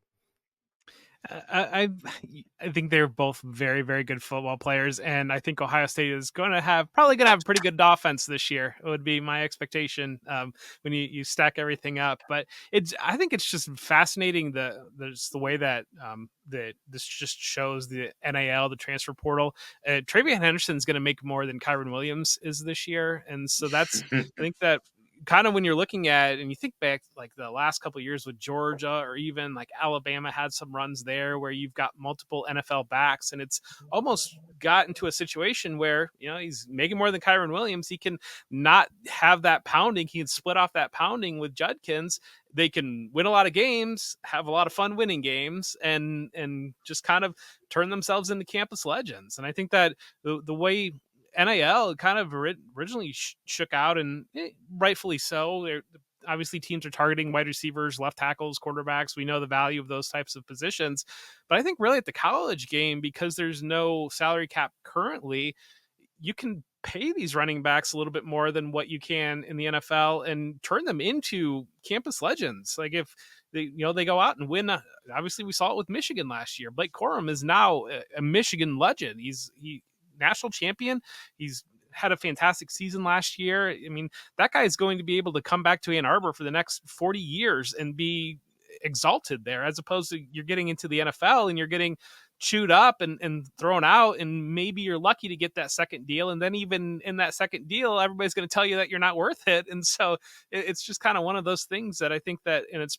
I think they're both very, very good football players, and I think Ohio State is probably going to have a pretty good offense this year. It would be my expectation when you stack everything up. But I think it's just fascinating the way that that this just shows the NIL, the transfer portal. TreVeyon Henderson is going to make more than Kyron Williams is this year, and so that's I think that kind of when you're looking at and you think back like the last couple of years with Georgia or even like Alabama had some runs there where you've got multiple NFL backs, and it's almost got into a situation where he's making more than Kyron Williams. He can not have that pounding. He can split off that pounding with Judkins. They can win a lot of games, have a lot of fun winning games, and just kind of turn themselves into campus legends. And I think that the way NIL kind of originally shook out, and rightfully so. Obviously, teams are targeting wide receivers, left tackles, quarterbacks. We know the value of those types of positions. But I think really at the college game, because there's no salary cap currently, you can pay these running backs a little bit more than what you can in the NFL and turn them into campus legends. Like if they go out and win, obviously we saw it with Michigan last year. Blake Corum is now a Michigan legend. He national champion. He's had a fantastic season last year. I mean, that guy is going to be able to come back to Ann Arbor for the next 40 years and be exalted there, as opposed to you're getting into the NFL and you're getting chewed up and thrown out, and maybe you're lucky to get that second deal, and then even in that second deal everybody's going to tell you that you're not worth it. And so it's just kind of one of those things that I think that, and it's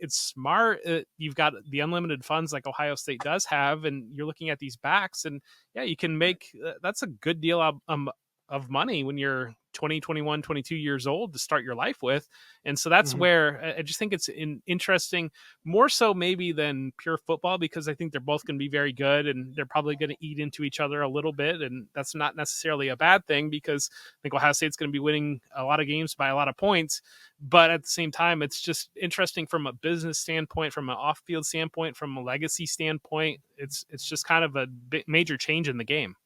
smart. You've got the unlimited funds like Ohio State does have, and you're looking at these backs, and you can make that's a good deal of money when you're 20, 21, 22 years old to start your life with. And so that's where I just think it's interesting, more so maybe than pure football, because I think they're both going to be very good and they're probably going to eat into each other a little bit. And that's not necessarily a bad thing, because I think Ohio State's going to be winning a lot of games by a lot of points. But at the same time, it's just interesting from a business standpoint, from an off-field standpoint, from a legacy standpoint. It's just kind of a major change in the game.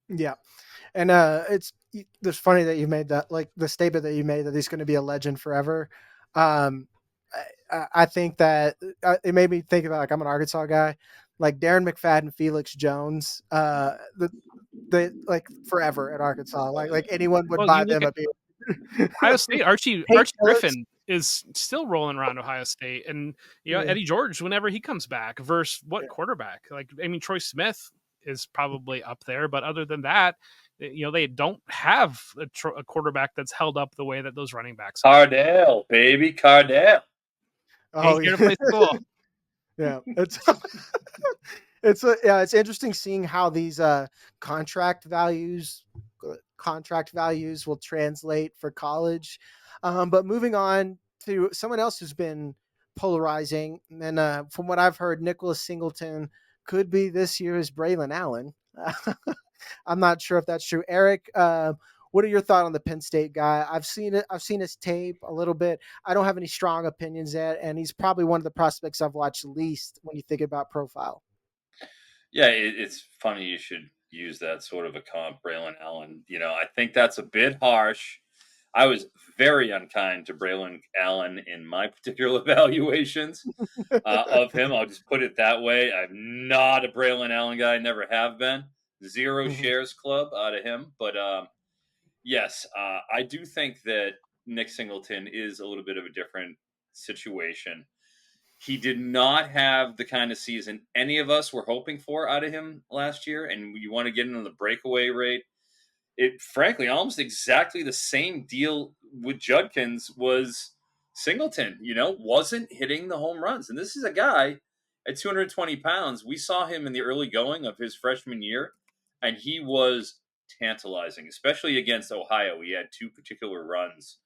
Yeah. And it's funny that you made that, like the statement that you made that he's going to be a legend forever. I think that it made me think about, like, I'm an Arkansas guy, like Darren McFadden, Felix Jones, the like forever at Arkansas. Like anyone would buy them a beer. Ohio State, Archie Griffin is still rolling around Ohio State, and Eddie George whenever he comes back versus what quarterback? Like, I mean, Troy Smith is probably up there, but other than that, they don't have a quarterback that's held up the way that those running backs are. Cardell, baby, Cardell. Oh, he's going to play school. Yeah, it's interesting seeing how these contract values will translate for college. But moving on to someone else who's been polarizing, and from what I've heard, Nicholas Singleton could be this year's Braylon Allen. I'm not sure if that's true. Eric, what are your thoughts on the Penn State guy? I've seen his tape a little bit. I don't have any strong opinions yet, and he's probably one of the prospects I've watched least when you think about profile. Yeah, it's funny you should use that sort of a comp, Braylon Allen. I think that's a bit harsh. I was very unkind to Braylon Allen in my particular evaluations of him. I'll just put it that way. I'm not a Braylon Allen guy. Never have been. Zero shares club out of him. But yes, I do think that Nick Singleton is a little bit of a different situation. He did not have the kind of season any of us were hoping for out of him last year. And you want to get into the breakaway rate. It frankly almost exactly the same deal with Judkins was Singleton, wasn't hitting the home runs. And this is a guy at 220 pounds. We saw him in the early going of his freshman year, and he was tantalizing, especially against Ohio. He had two particular runs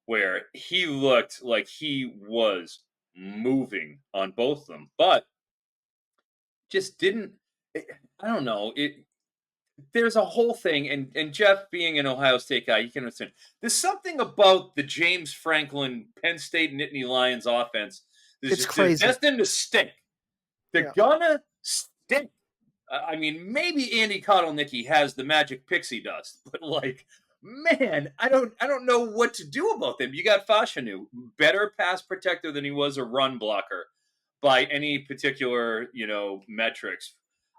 where he looked like he was moving on both of them, but just didn't. I don't know. There's a whole thing, and Jeff, being an Ohio State guy, you can understand. There's something about the James Franklin, Penn State Nittany Lions offense. It's crazy. Destined to stink. They're gonna stink. I mean, maybe Andy Kotelnicki has the magic pixie dust, but man, I don't know what to do about them. You got Fashanu, better pass protector than he was a run blocker. by any particular, metrics.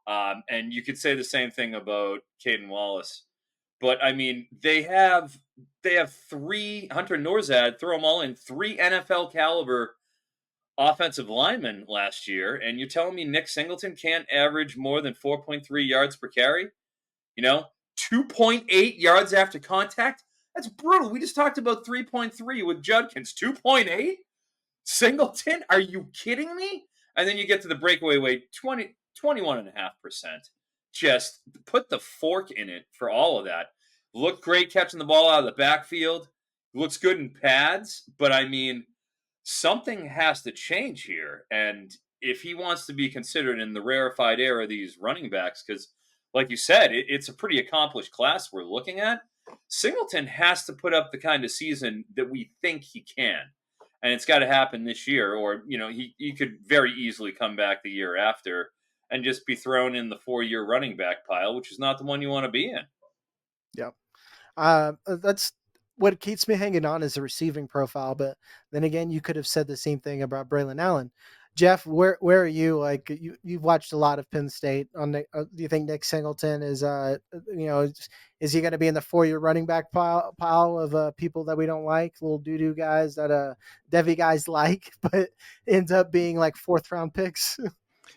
And you could say the same thing about Caden Wallace. But I mean, they have three Hunter Norzad, throw them all in, three NFL caliber offensive linemen last year, and you're telling me Nick Singleton can't average more than 4.3 yards per carry? 2.8 yards after contact? That's brutal. We just talked about 3.3 with Judkins. 2.8? Singleton? Are you kidding me? And then you get to the breakaway weight, 21.5%. Just put the fork in it for all of that. Looked great catching the ball out of the backfield. Looks good in pads. But I mean, something has to change here. And if he wants to be considered in the rarefied air of these running backs, because like you said, it's a pretty accomplished class we're looking at, Singleton has to put up the kind of season that we think he can. And it's got to happen this year, or, he could very easily come back the year after and just be thrown in the 4-year running back pile, which is not the one you want to be in. Yep. That's what keeps me hanging on is the receiving profile. But then again, you could have said the same thing about Braylon Allen. Jeff, where are you? Like you've watched a lot of Penn State. Do you think Nick Singleton is is he going to be in the 4-year running back pile of people that we don't like, little doo-doo guys that Devy guys like, but ends up being like 4th round picks?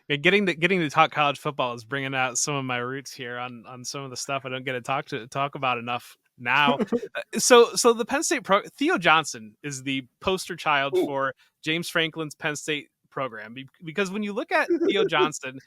Yeah, getting to talk college football is bringing out some of my roots here on some of the stuff I don't get to talk about enough now. So the Penn State Theo Johnson is the poster child for James Franklin's Penn State program, because when you look at Theo Johnson,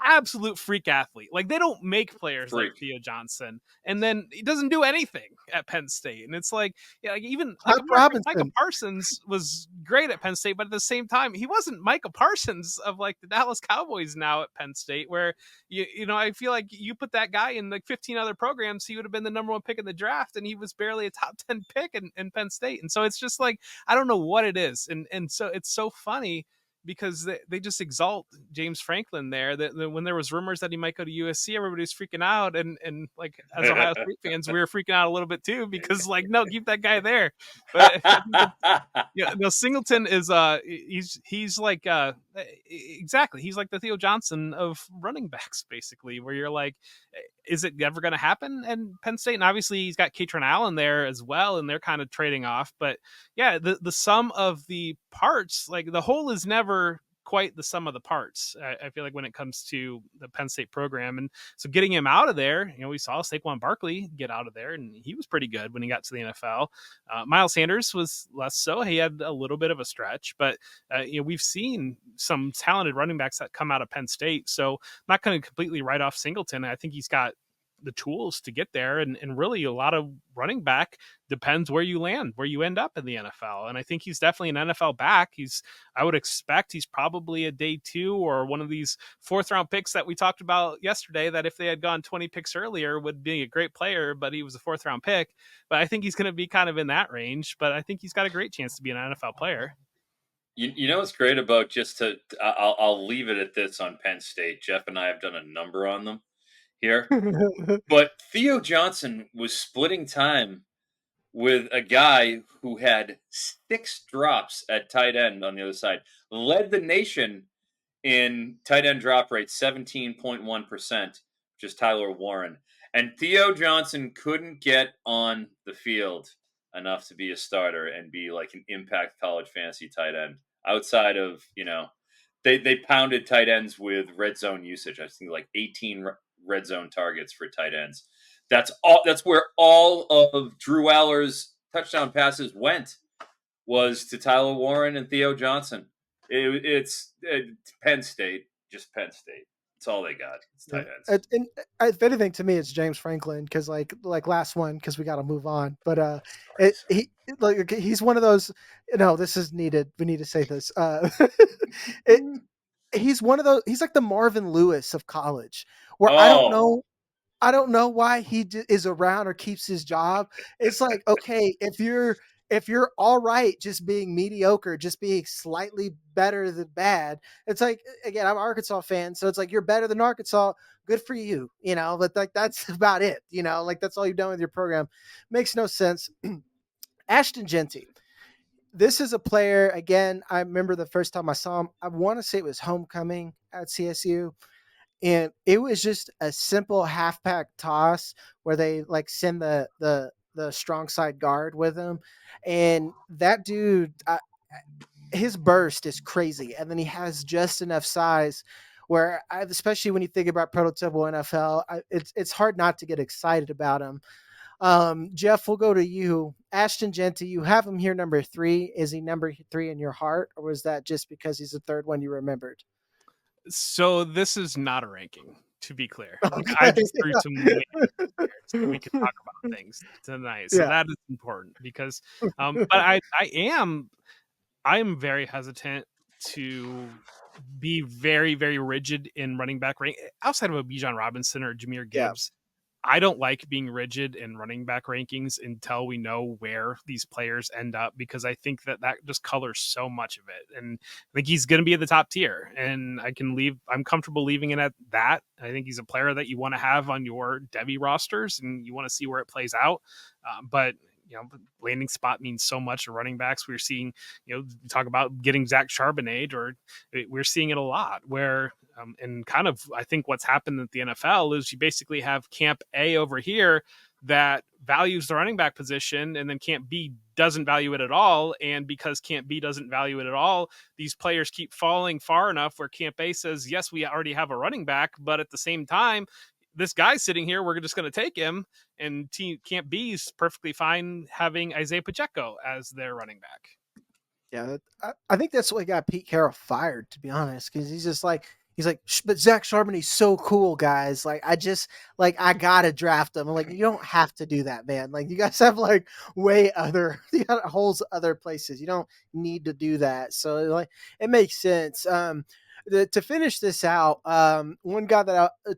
absolute freak athlete. Like, they don't make players like Theo Johnson, and then he doesn't do anything at Penn State. And it's like, even Micah Parsons was great at Penn State, but at the same time, he wasn't Micah Parsons of like the Dallas Cowboys now at Penn State, where I feel like you put that guy in like 15 other programs, he would have been the number 1 pick in the draft, and he was barely a top 10 pick in Penn State. And so it's just like, I don't know what it is, and so it's so funny because they just exalt James Franklin there. That when there was rumors that he might go to USC, everybody was freaking out, and like, as Ohio State fans, we were freaking out a little bit too, because like, no, keep that guy there. But Singleton is he's like exactly, he's like the Theo Johnson of running backs, basically, where you're like, is it ever going to happen in Penn State? And obviously he's got Katron Allen there as well, and they're kind of trading off. But yeah, the sum of the parts, like the whole is never quite the sum of the parts. I feel like when it comes to the Penn State program, and so getting him out of there, we saw Saquon Barkley get out of there, and he was pretty good when he got to the NFL. Miles Sanders was less so. He had a little bit of a stretch, but we've seen some talented running backs that come out of Penn State. So I'm not going to completely write off Singleton. I think he's got the tools to get there, and really a lot of running back depends where you end up in the NFL. And I think he's definitely an NFL back. I would expect he's probably a day 2 or one of these 4th round picks that we talked about yesterday, that if they had gone 20 picks earlier would be a great player, but he was a 4th round pick. But I think he's going to be kind of in that range, but I think he's got a great chance to be an NFL player. You know what's great about, I'll leave it at this on Penn State. Jeff and I have done a number on them here. But Theo Johnson was splitting time with a guy who had 6 drops at tight end on the other side, led the nation in tight end drop rate, 17.1%, which is Tyler Warren. And Theo Johnson couldn't get on the field enough to be a starter and be like an impact college fantasy tight end outside of, they pounded tight ends with red zone usage. I think like 18 red zone targets for tight ends. That's where all of Drew Allar's touchdown passes went, was to Tyler Warren and Theo Johnson. It's Penn State, just Penn State. That's all they got. It's tight ends. And if anything, to me, it's James Franklin, because like last one, because we got to move on. But he's one of those. This is needed. We need to say this. He's one of those. He's like the Marvin Lewis of college, where I don't know why he is around or keeps his job. It's like, okay, if you're all right, just being mediocre, just being slightly better than bad. It's like, again, I'm an Arkansas fan, so it's like, you're better than Arkansas. Good for you, but like, that's about it. Like, that's all you've done with your program. Makes no sense. Ashton Jeanty. this is a player, again, I remember the first time I saw him, I want to say it was homecoming at CSU. And it was just a simple half pack toss where they like send the strong side guard with him. And that dude, his burst is crazy. And then he has just enough size where, especially when you think about prototypical NFL, it's hard not to get excited about him. Jeff, we'll go to you. Ashton Jeanty, you have him here number 3. Is he number 3 in your heart, or was that just because he's the third one you remembered? So this is not a ranking, to be clear. Okay. I just threw some weight here so we could talk about things tonight. So Yeah. that is important because, but I am very hesitant to be very, very rigid in running back rank outside of a Bijan Robinson or Jahmyr Gibbs. I don't like being rigid in running back rankings until we know where these players end up, because I think that just colors so much of it. And I think he's going to be at the top tier, and I'm comfortable leaving it at that. I think he's a player that you want to have on your Devy rosters and you want to see where it plays out. But landing spot means so much to running backs. We're seeing, talk about getting Zach Charbonnet, or we're seeing it a lot where, and kind of, I think what's happened at the NFL is you basically have Camp A over here that values the running back position, and then Camp B doesn't value it at all. And because Camp B doesn't value it at all, these players keep falling far enough where Camp A says, yes, we already have a running back, but at the same time, this guy's sitting here, we're just going to take him. And Camp B is perfectly fine having Isaiah Pacheco as their running back. Yeah, I think that's what got Pete Carroll fired, to be honest, because he's like, but Zach Charbonnet's so cool, guys. Like, I gotta draft him. I'm like, you don't have to do that, man. Like, you guys have like you got holes other places. You don't need to do that. So like, it makes sense. To finish this out,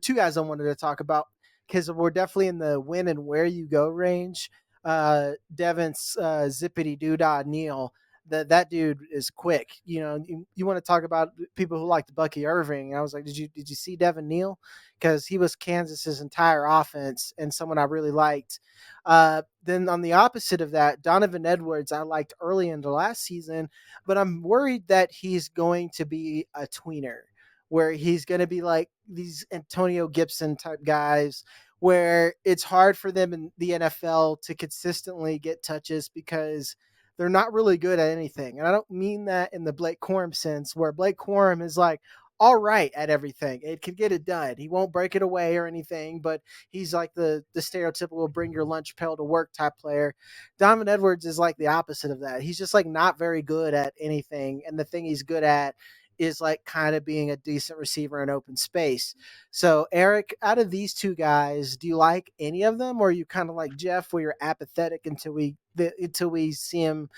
two guys I wanted to talk about, because we're definitely in the when and where you go range. Devin's zippity doodah Neal. That dude is quick. You want to talk about people who like the Bucky Irving. I was like, did you see Devin Neal? Because he was Kansas's entire offense and someone I really liked. Then on the opposite of that, Donovan Edwards, I liked early in the last season, but I'm worried that he's going to be a tweener, where he's going to be like these Antonio Gibson type guys, where it's hard for them in the NFL to consistently get touches because they're not really good at anything. And I don't mean that in the Blake Corum sense, where Blake Corum is like all right at everything. It can get it done. He won't break it away or anything, but he's like the stereotypical bring your lunch pail to work type player. Donovan Edwards is like the opposite of that. He's just like not very good at anything. And the thing he's good at is like kind of being a decent receiver in open space. So, Eric, out of these two guys, do you like any of them, or are you kind of like Jeff, where you're apathetic until we see him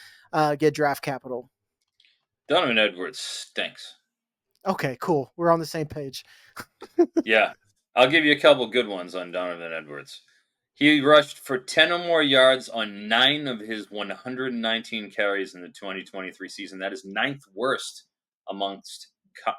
get draft capital? Donovan Edwards stinks. Okay, cool. We're on the same page. Yeah, I'll give you a couple good ones on Donovan Edwards. He rushed for 10 or more yards on 9 of his 119 carries in the 2023 season. That is 9th worst amongst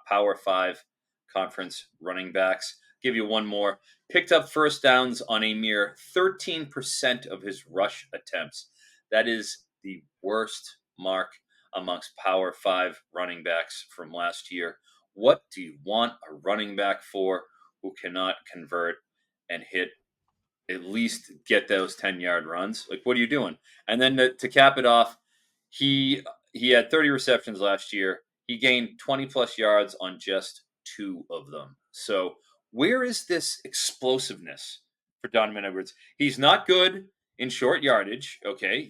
Power 5 conference running backs. Give you one more. Picked up first downs on a mere 13% of his rush attempts. That is the worst mark amongst Power 5 running backs from last year. What do you want a running back for who cannot convert and hit, at least get those 10-yard runs? Like, what are you doing? And then to cap it off, he had 30 receptions last year. He gained 20-plus yards on just 2 of them. So where is this explosiveness for Donovan Edwards? He's not good in short yardage, okay?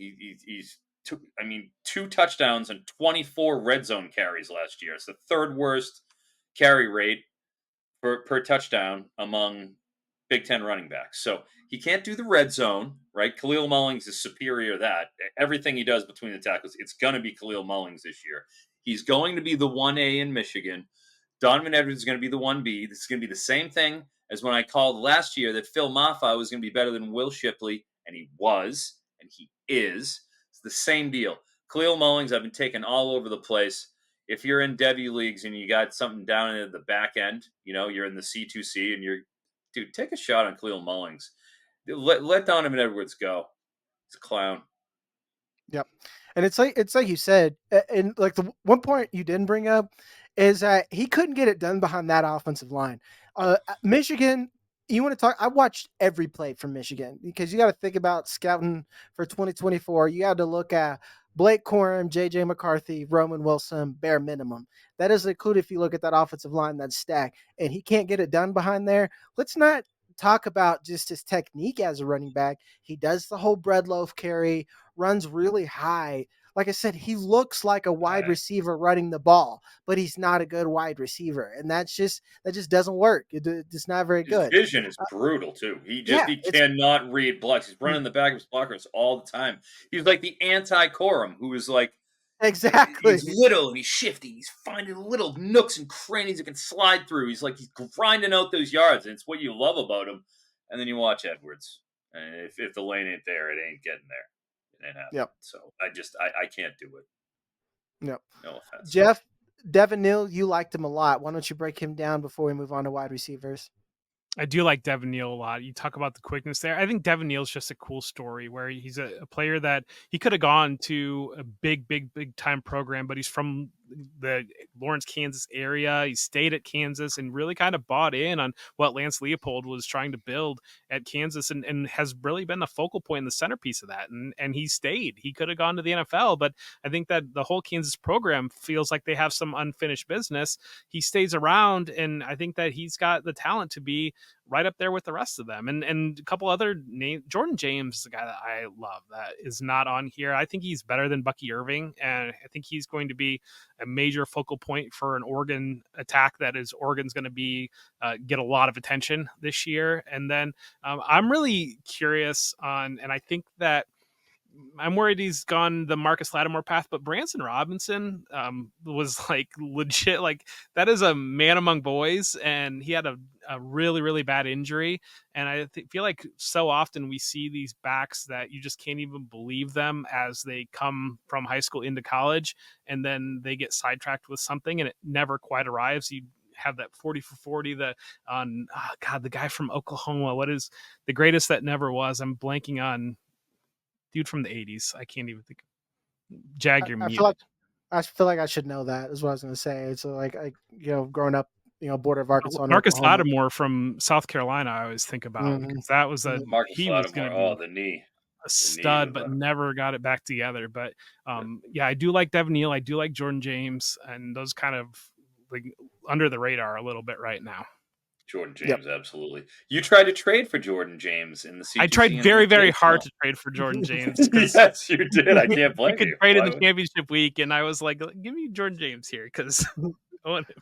He's 2 touchdowns and 24 red zone carries last year. It's the 3rd worst carry rate per touchdown among Big Ten running backs. So he can't do the red zone, right? Khalil Mullings is superior to that. Everything he does between the tackles, it's going to be Khalil Mullings this year. He's going to be the 1A in Michigan. Donovan Edwards is going to be the 1B. This is going to be the same thing as when I called last year that Phil Mafah was going to be better than Will Shipley, and he was, and he is. It's the same deal. Khalil Mullings, I've been taken all over the place. If you're in Devy leagues and you got something down at the back end, you're in the C2C and dude, take a shot on Khalil Mullings. Let Donovan Edwards go. He's a clown. Yep. And it's like you said, and like the one point you didn't bring up is that he couldn't get it done behind that offensive line. Michigan, you want to talk? I watched every play from Michigan because you got to think about scouting for 2024. You got to look at Blake Corum, JJ McCarthy, Roman Wilson, bare minimum. That is included if you look at that offensive line that's stacked, and he can't get it done behind there. Let's not talk about just his technique as a running back. He does the whole bread loaf carry, runs really high. Like I said, he looks like a wide receiver running the ball, but he's not a good wide receiver, and that just doesn't work. It's not very His good. vision is brutal too. He cannot read blocks. He's running the back of his blockers all the time. He's like the anti-Corum, who is like exactly. He's little and he's shifty. He's finding little nooks and crannies that can slide through. He's grinding out those yards, and it's what you love about him. And then you watch Edwards, and if the lane ain't there, it ain't getting there. It ain't happening. Yep. So I can't do it. Yep. No offense. Jeff, Devin, Neal, you liked him a lot. Why don't you break him down before we move on to wide receivers? I do like Devin Neal a lot. You talk about the quickness there. I think Devin Neal's just a cool story where he's a player that he could have gone to a big time program, but he's from the Lawrence, Kansas area. He stayed at Kansas and really kind of bought in on what Lance Leopold was trying to build at Kansas and has really been the focal point and the centerpiece of that. And he stayed. He could have gone to the NFL, but I think that the whole Kansas program feels like they have some unfinished business. He stays around, and I think that he's got the talent to be right up there with the rest of them. And a couple other names. Jordan James is a guy that I love that is not on here. I think he's better than Bucky Irving, and I think he's going to be a major focal point for an Oregon attack that is Oregon's going to be get a lot of attention this year. And then I'm really curious on, and I think that I'm worried he's gone the Marcus Lattimore path, but Branson Robinson was like legit. Like that is a man among boys, and he had a really, really bad injury. And I feel like so often we see these backs that you just can't even believe them as they come from high school into college, and then they get sidetracked with something and it never quite arrives. You have that 40 for 40, the guy from Oklahoma. What is the greatest that never was? I'm blanking on dude from the 80s. I can't even think. Jagger. I feel like I should know that is what I was going to say. It's like growing up, border of Arkansas. Marcus Lattimore from South Carolina, I always think about because that was Marcus Lattimore. The knee. A stud, but never got it back together. But I do like Devin Neal. I do like Jordan James, and those kind of like under the radar a little bit right now. Jordan James, absolutely. You tried to trade for Jordan James in the CTC. I tried very, very hard to trade for Jordan James. Yes, you did. I can't blame you. We could trade in the championship week, and I was like, give me Jordan James here because I want him.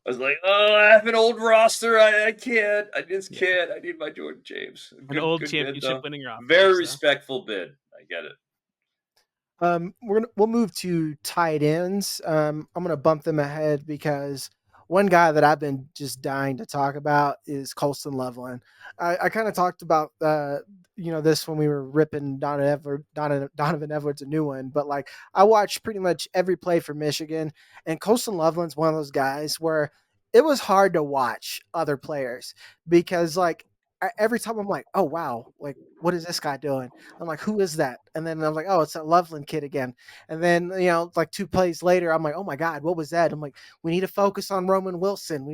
I was like, I have an old roster. I can't. I just can't. I need my Jordan James. An old championship winning roster. Very respectful bid. I get it. We'll move to tight ends. I'm gonna bump them ahead because one guy that I've been just dying to talk about is Colston Loveland. I kind of talked about this when we were ripping Donovan Edwards a new one, but like I watched pretty much every play for Michigan, and Colston Loveland's one of those guys where it was hard to watch other players because like every time I'm like, oh wow, like what is this guy doing? I'm like, who is that? And then I'm like, oh, it's that Loveland kid again. And then like 2 plays later, I'm like, oh my God, what was that? I'm like, we need to focus on Roman Wilson.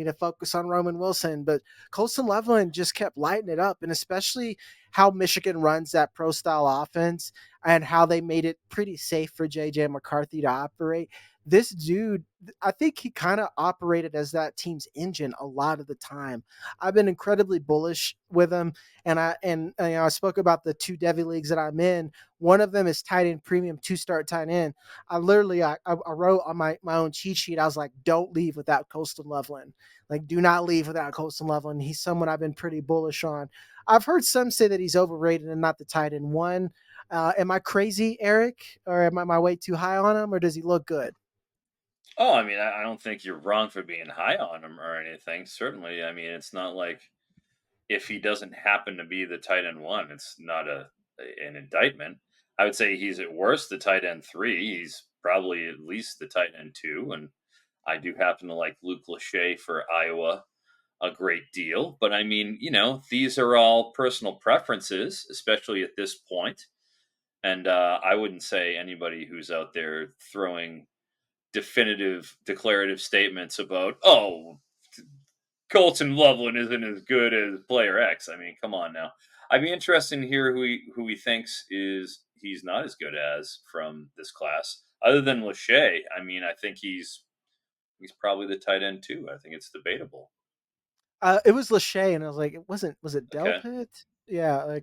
But Colston Loveland just kept lighting it up, and especially how Michigan runs that pro style offense and how they made it pretty safe for JJ McCarthy to operate. This dude, I think he kind of operated as that team's engine a lot of the time. I've been incredibly bullish with him, and I spoke about the 2 Devy leagues that I'm in. One of them is tight end premium 2-start tight end. I wrote on my own cheat sheet. I was like, don't leave without Colston Loveland. Like, do not leave without Colston Loveland. He's someone I've been pretty bullish on. I've heard some say that he's overrated and not the tight end one. Am I crazy, Eric, or am I way too high on him, or does he look good? Oh, I mean, I don't think you're wrong for being high on him or anything. Certainly, I mean, it's not like if he doesn't happen to be the tight end 1, it's not an indictment. I would say he's at worst the tight end 3. He's probably at least the tight end 2, and I do happen to like Luke Lachey for Iowa a great deal. But I mean, these are all personal preferences, especially at this point. And I wouldn't say anybody who's out there throwing definitive, declarative statements about, oh, Colton Loveland isn't as good as player X. I mean, come on now. I'd be interested to hear who he thinks he's not as good as from this class. Other than Lachey, I mean, I think he's probably the tight end too. I think it's debatable. It was Lachey, and I was like, was it Okay. Delpit? Yeah,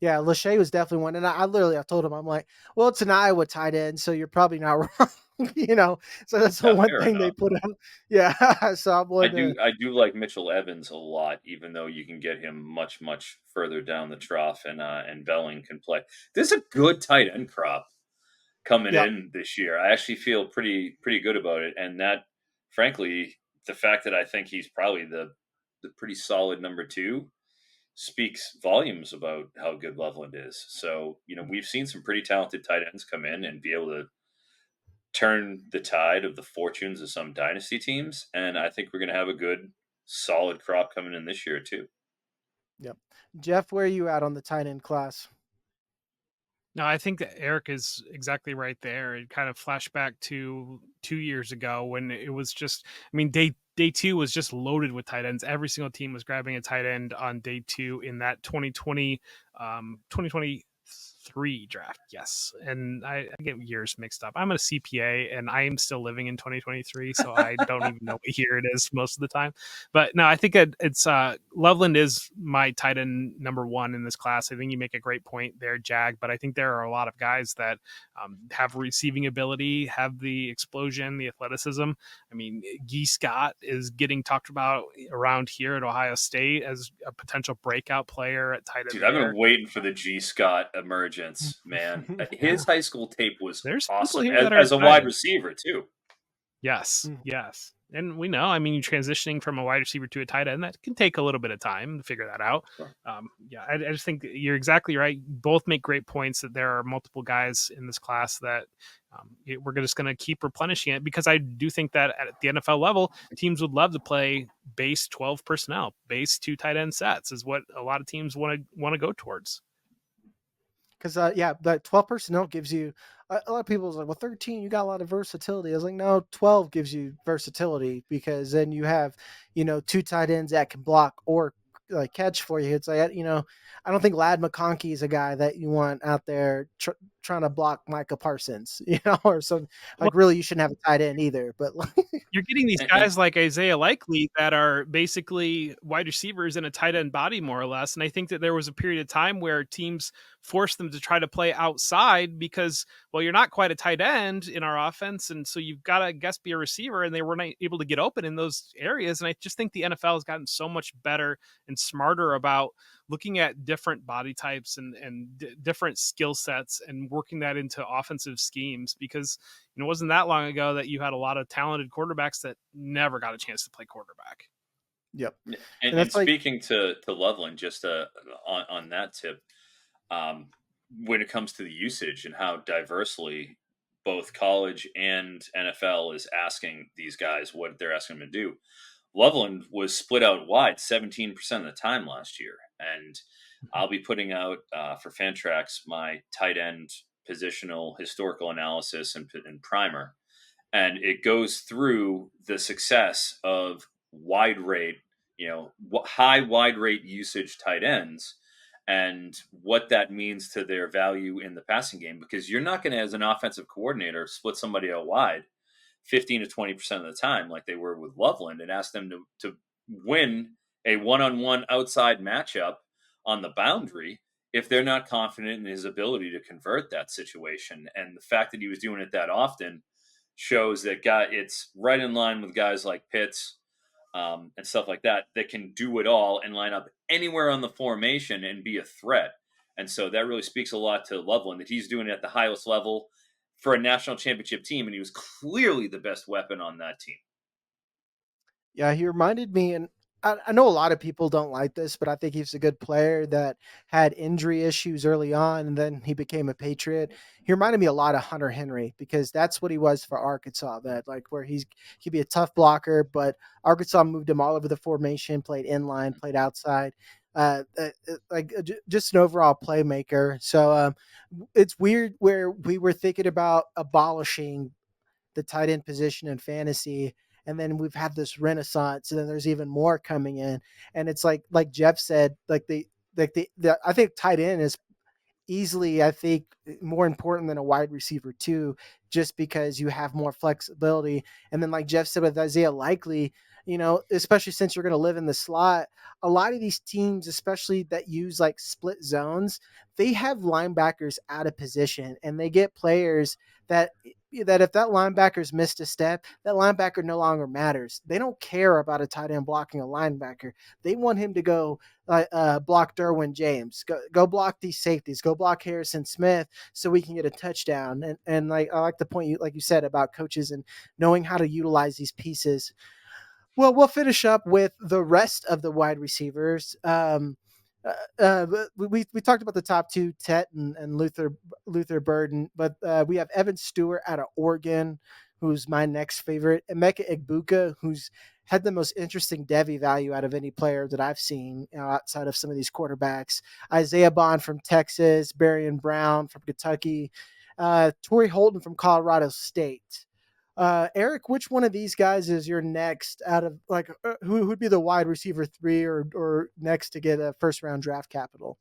yeah, Lachey was definitely one. And I told him, I'm like, well, it's an Iowa tight end, so you're probably not wrong, you know. So that's the Yeah, one fair thing they enough. put out. Yeah, so I'm I going do to. I do like Mitchell Evans a lot, even though you can get him much further down the trough, and Belling can play. There's a good tight end crop coming Yep. in this year. I actually feel pretty good about it, and that, frankly, the fact that I think he's probably the pretty solid number 2 speaks volumes about how good Loveland is. So, we've seen some pretty talented tight ends come in and be able to turn the tide of the fortunes of some dynasty teams, and I think we're going to have a good, solid crop coming in this year too. Yep. Jeff, where are you at on the tight end class? No, I think that Eric is exactly right there. It kind of flashback to 2 years ago when it was just, I mean, day two was just loaded with tight ends. Every single team was grabbing a tight end on day 2 in that 2023 draft. Yes. And I get years mixed up. I'm a CPA and I am still living in 2023. So I don't even know what year it is most of the time. But no, I think it's Loveland is my tight end number 1 in this class. I think you make a great point there, Jag. But I think there are a lot of guys that have receiving ability, have the explosion, the athleticism. I mean, Guy Scott is getting talked about around here at Ohio State as a potential breakout player at tight end. Dude, I've been waiting for the G Scott emergence, man. His high school tape was awesome as a wide receiver too. Yes, yes. And we know, I mean, transitioning from a wide receiver to a tight end, that can take a little bit of time to figure that out. Sure. Yeah, I just think you're exactly right. Both make great points that there are multiple guys in this class that we're just going to keep replenishing it, because I do think that at the NFL level, teams would love to play base 12 personnel, base 2 tight end sets is what a lot of teams want to go towards. Because that 12 personnel gives you a lot of people are like, well, 13, you got a lot of versatility. I was like, no, 12 gives you versatility, because then you have 2 tight ends that can block or like catch for you. It's like, I don't think Lad McConkey is a guy that you want out there trying to block Micah Parsons, or something. Like, really, you shouldn't have a tight end either. But you're getting these guys like Isaiah Likely that are basically wide receivers in a tight end body, more or less. And I think that there was a period of time where teams forced them to try to play outside because, well, you're not quite a tight end in our offense, and so you've got to, I guess, be a receiver, and they were not able to get open in those areas. And I just think the NFL has gotten so much better and smarter about looking at different body types and different skill sets and working that into offensive schemes, because it wasn't that long ago that you had a lot of talented quarterbacks that never got a chance to play quarterback. Yep. And speaking to Loveland, just on that tip, when it comes to the usage and how diversely both college and NFL is asking these guys what they're asking them to do, Loveland was split out wide 17% of the time last year. And I'll be putting out for Fantrax my tight end positional historical analysis and primer. And it goes through the success of wide rate, high wide rate usage tight ends, and what that means to their value in the passing game. Because you're not going to, as an offensive coordinator, split somebody out wide 15 to 20% of the time like they were with Loveland and ask them to win a one-on-one outside matchup on the boundary if they're not confident in his ability to convert that situation. And the fact that he was doing it that often shows that it's right in line with guys like Pitts and stuff like that can do it all and line up anywhere on the formation and be a threat. And so that really speaks a lot to Loveland, that he's doing it at the highest level for a national championship team, and he was clearly the best weapon on that team. Yeah, he reminded me, and I know a lot of people don't like this, but I think he's a good player that had injury issues early on, and then he became a Patriot. He reminded me a lot of Hunter Henry, because that's what he was for Arkansas, that like where he could be a tough blocker, but Arkansas moved him all over the formation, played inline, played outside. just an overall playmaker. So it's weird where we were thinking about abolishing the tight end position in fantasy, and then we've had this renaissance, and then there's even more coming in, and it's like Jeff said, the I think tight end is easily, I think, more important than a wide receiver too, just because you have more flexibility. And then, like Jeff said, with Isaiah Likely, especially since you're going to live in the slot, a lot of these teams, especially that use like split zones, they have linebackers out of position, and they get players that if that linebacker's missed a step, that linebacker no longer matters. They don't care about a tight end blocking a linebacker. They want him to go block Derwin James, go block these safeties, go block Harrison Smith, so we can get a touchdown. And like I like the point you said about coaches and knowing how to utilize these pieces. Well, we'll finish up with the rest of the wide receivers. We talked about the top two, Tet and Luther Burden, but we have Evan Stewart out of Oregon, who's my next favorite, Emeka Egbuka, who's had the most interesting Devi value out of any player that I've seen, outside of some of these quarterbacks. Isaiah Bond from Texas, Barian Brown from Kentucky, Torrey Holton from Colorado State. Eric, which one of these guys is your next out of who would be the wide receiver 3 or next to get a first round draft capital?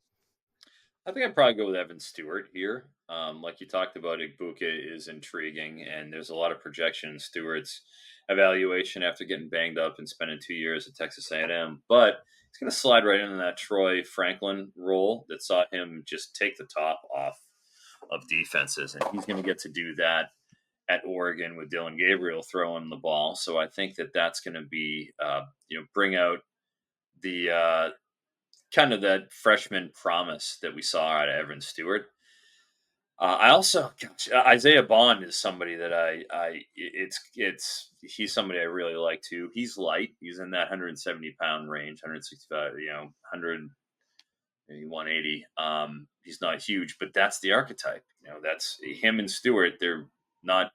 I think I'd probably go with Evan Stewart here. Like you talked about, Igbuka is intriguing, and there's a lot of projection in Stewart's evaluation after getting banged up and spending 2 years at Texas A&M. But he's going to slide right into that Troy Franklin role that saw him just take the top off of defenses, and he's going to get to do that at Oregon with Dylan Gabriel throwing the ball. So I think that's going to be, bring out the kind of that freshman promise that we saw out of Evan Stewart. I also, Isaiah Bond is somebody that he's somebody I really like too. He's light. He's in that 170-pound range, 165, 100, maybe 180. He's not huge, but that's the archetype. That's him and Stewart. They're not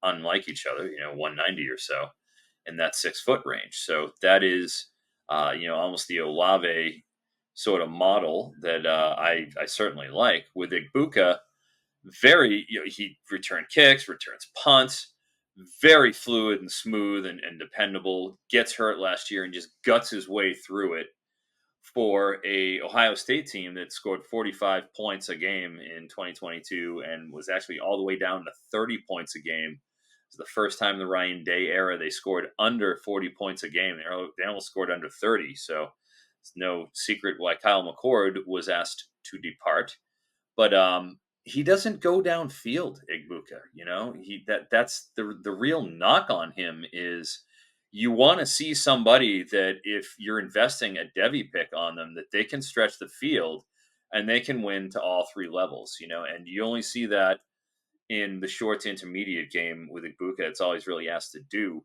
unlike each other, 190 or so in that 6 foot range. So that is, almost the Olave sort of model that I certainly like. With Igbuka, he returned kicks, returns punts, very fluid and smooth and dependable. Gets hurt last year and just guts his way through it for a Ohio State team that scored 45 points a game in 2022 and was actually all the way down to 30 points a game. It's the first time in the Ryan Day era they scored under 40 points a game. They almost scored under 30. So it's no secret why Kyle McCord was asked to depart. But he doesn't go downfield, Igbuka. That's the real knock on him is you want to see somebody that if you're investing a Devi pick on them, that they can stretch the field and they can win to all 3 levels, and you only see that in the short to intermediate game with Igbuka. It's all he's really asked to do.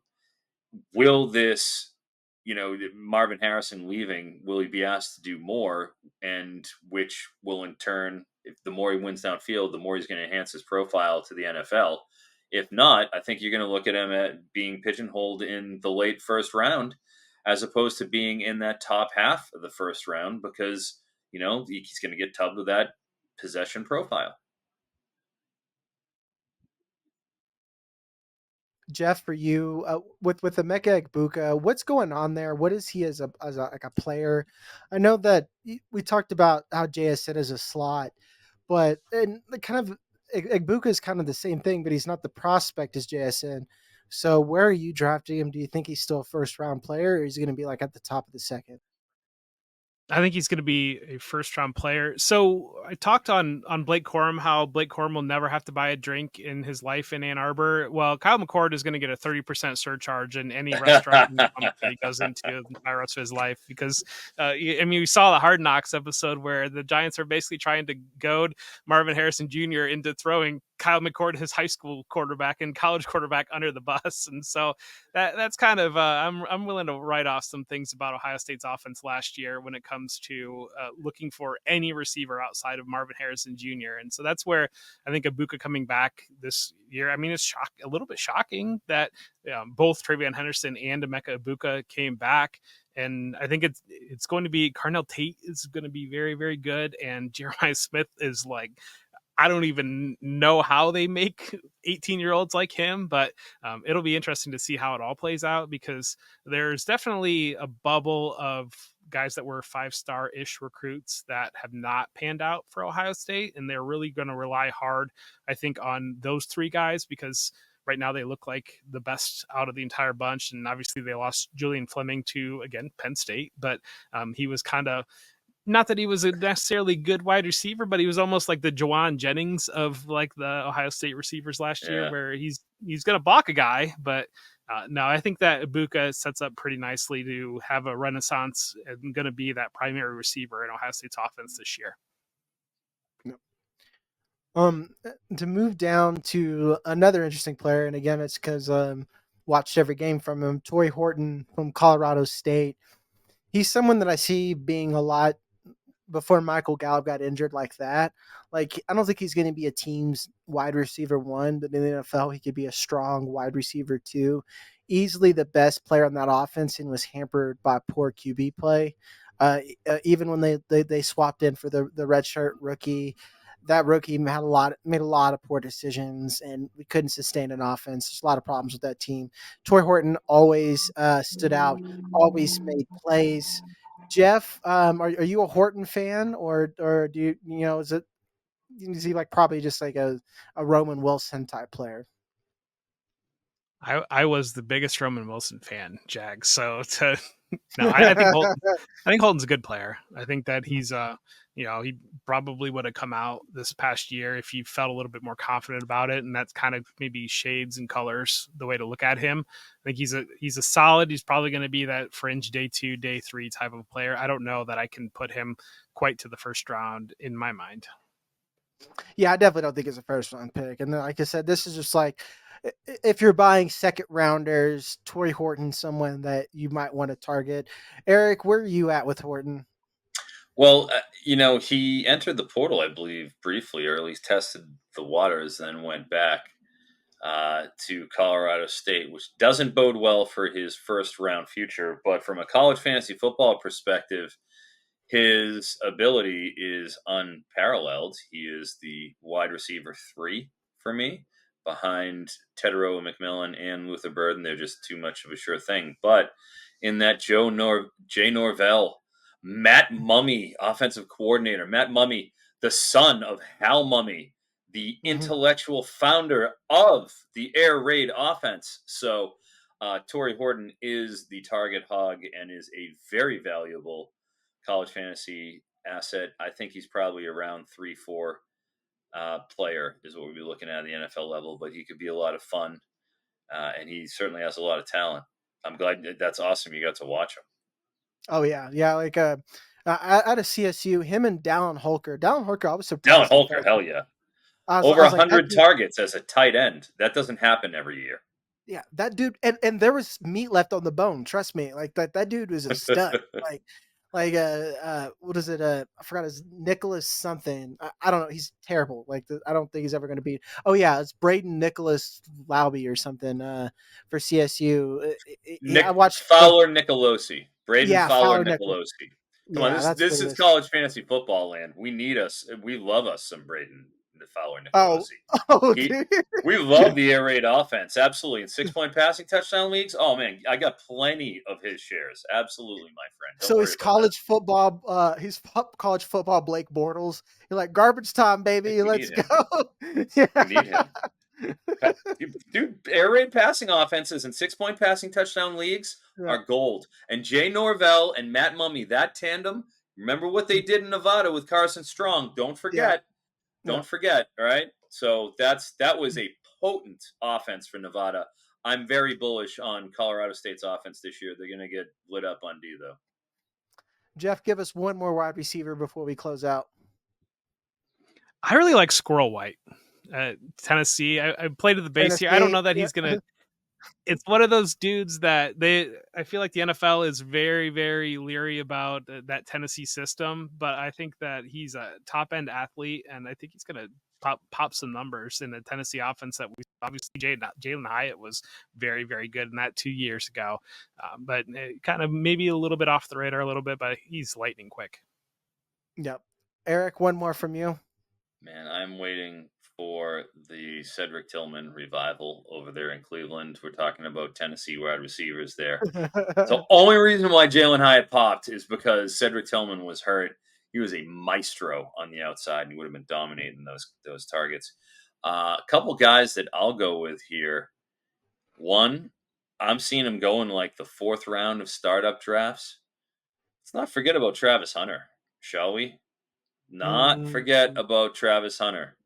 Will this, Marvin Harrison leaving, will he be asked to do more? And which will in turn, if the more he wins downfield, the more he's going to enhance his profile to the NFL. If not, I think you're going to look at him at being pigeonholed in the late first round as opposed to being in that top half of the first round because, he's going to get tubbed with that possession profile. Jeff, for you, with Emeka Egbuka, what's going on there? What is he as a player? I know that we talked about how JSN is a slot, but and kind of Egbuka is kind of the same thing, but he's not the prospect as JSN. So where are you drafting him? Do you think he's still a first round player, or is he going to be like at the top of the second? I think he's going to be a first round player. So I talked on Blake Corum, how Blake Corum will never have to buy a drink in his life in Ann Arbor. Well, Kyle McCord is going to get a 30% surcharge in any restaurant that he goes into the rest of his life because, we saw the Hard Knocks episode where the Giants are basically trying to goad Marvin Harrison Jr. into throwing Kyle McCord, his high school quarterback and college quarterback, under the bus. And so that's kind of I'm willing to write off some things about Ohio State's offense last year when it comes to looking for any receiver outside of Marvin Harrison Jr. And so that's where I think Ibuka coming back this year. I mean, it's a little bit shocking that both TreVeyon Henderson and Emeka Ibuka came back. And I think it's going to be Carnell Tate is going to be very, very good. And Jeremiah Smith is like, I don't even know how they make 18-year-olds like him, but it'll be interesting to see how it all plays out, because there's definitely a bubble of guys that were 5-star-ish recruits that have not panned out for Ohio State. And they're really going to rely hard, I think, on those 3 guys, because right now they look like the best out of the entire bunch. And obviously they lost Julian Fleming to, again, Penn State, but he was kind of, not that he was a necessarily good wide receiver, but he was almost like the Jawan Jennings of like the Ohio State receivers last year, where he's going to block a guy. But no, I think that Ibuka sets up pretty nicely to have a renaissance and going to be that primary receiver in Ohio State's offense this year. To move down to another interesting player, and again, it's because watched every game from him, Torrey Horton from Colorado State. He's someone that I see being a lot before Michael Gallup got injured like that. Like, I don't think he's going to be a team's wide receiver 1, but in the NFL, he could be a strong wide receiver 2. Easily the best player on that offense, and was hampered by poor QB play. Even when they swapped in for the redshirt rookie, that rookie made a lot of poor decisions, and we couldn't sustain an offense. There's a lot of problems with that team. Torrey Horton always stood out, always made plays. Jeff, are you a Horton fan, or do you is he like probably just like a Roman Wilson type player? I was the biggest Roman Wilson fan, Jag. So I think Holton's a good player. I think that he's he probably would have come out this past year if he felt a little bit more confident about it, and that's kind of maybe shades and colors the way to look at him. I think he's a solid. He's probably going to be that fringe day 2, day 3 type of player. I don't know that I can put him quite to the first round in my mind. Yeah, I definitely don't think it's a first round pick. And then, like I said, this is just like, if you're buying second rounders, Torrey Horton, someone that you might want to target. Eric, where are you at with Horton? Well, he entered the portal, I believe, briefly, or at least tested the waters, then went back to Colorado State, which doesn't bode well for his first round future. But from a college fantasy football perspective, his ability is unparalleled. He is the wide receiver 3 for me, behind Tetairoa, McMillan, and Luther Burden. They're just too much of a sure thing. But in that Jay Norvell, Matt Mumme, offensive coordinator, Matt Mumme, the son of Hal Mumme, the intellectual founder of the air raid offense. So Torrey Horton is the target hog and is a very valuable college fantasy asset. I think he's probably around 3-4 player is what we'll be looking at the NFL level, but he could be a lot of fun, and he certainly has a lot of talent. I'm glad that's awesome. You got to watch him. Oh yeah. Like out of CSU, him and Dallin Holker. Dallin Holker, I was surprised. Dallin Holker, hell yeah. Over 100 targets as a tight end. That doesn't happen every year. Yeah, that dude, and there was meat left on the bone. Trust me, like that dude was a stud. what is it? I forgot his Nicholas something. I don't know. He's terrible. I don't think he's ever going to beat. Oh yeah, it's Braden Nicholas Lauby or something for CSU. I watched Fowler Nicolosi. Braden Fowler Nicolosi. Come on, this is college fantasy football land. We need us. We love us some Braden Fowler Nicolosi. We love the air raid offense. Absolutely. In 6-point passing touchdown leagues. Oh man, I got plenty of his shares. Absolutely, my friend. So he's college football. He's college football Blake Bortles. You're like, garbage time, baby. Let's go. We need him. Dude, air raid passing offenses and 6-point passing touchdown leagues are gold. And Jay Norvell and Matt Mumme, that tandem, remember what they did in Nevada with Carson Strong. Don't forget. Don't forget, all right? So that was a potent offense for Nevada. I'm very bullish on Colorado State's offense this year. They're going to get lit up on D, though. Jeff, give us one more wide receiver before we close out. I really like Squirrel White. Tennessee. I played to the base here. I don't know that he's going to. It's one of those dudes that I feel like the NFL is very, very leery about that Tennessee system, but I think that he's a top end athlete, and I think he's going to pop some numbers in the Tennessee offense that we obviously Jalen Hyatt was very, very good in that 2 years ago. But kind of maybe a little bit off the radar a little bit, but he's lightning quick. Yep. Eric, one more from you. Man, I'm waiting for the Cedric Tillman revival over there in Cleveland. We're talking about Tennessee wide receivers there. So only reason why Jalen Hyatt popped is because Cedric Tillman was hurt. He was a maestro on the outside, and he would have been dominating those targets. A couple guys that I'll go with here. One, I'm seeing him go in like the 4th round of startup drafts. Let's not forget about Travis Hunter, shall we? Not forget about Travis Hunter.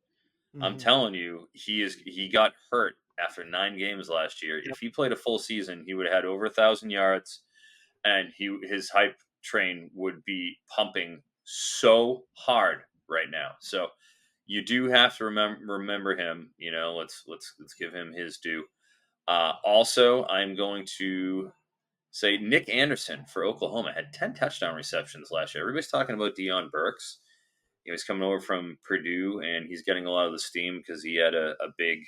I'm telling you, he got hurt after 9 games last year. If he played a full season, he would have had over 1,000 yards, and his hype train would be pumping so hard right now. So you do have to remember him. Let's give him his due. Also, I'm going to say Nick Anderson for Oklahoma had 10 touchdown receptions last year. Everybody's talking about Deion Burks. He's coming over from Purdue, and he's getting a lot of the steam because he had a big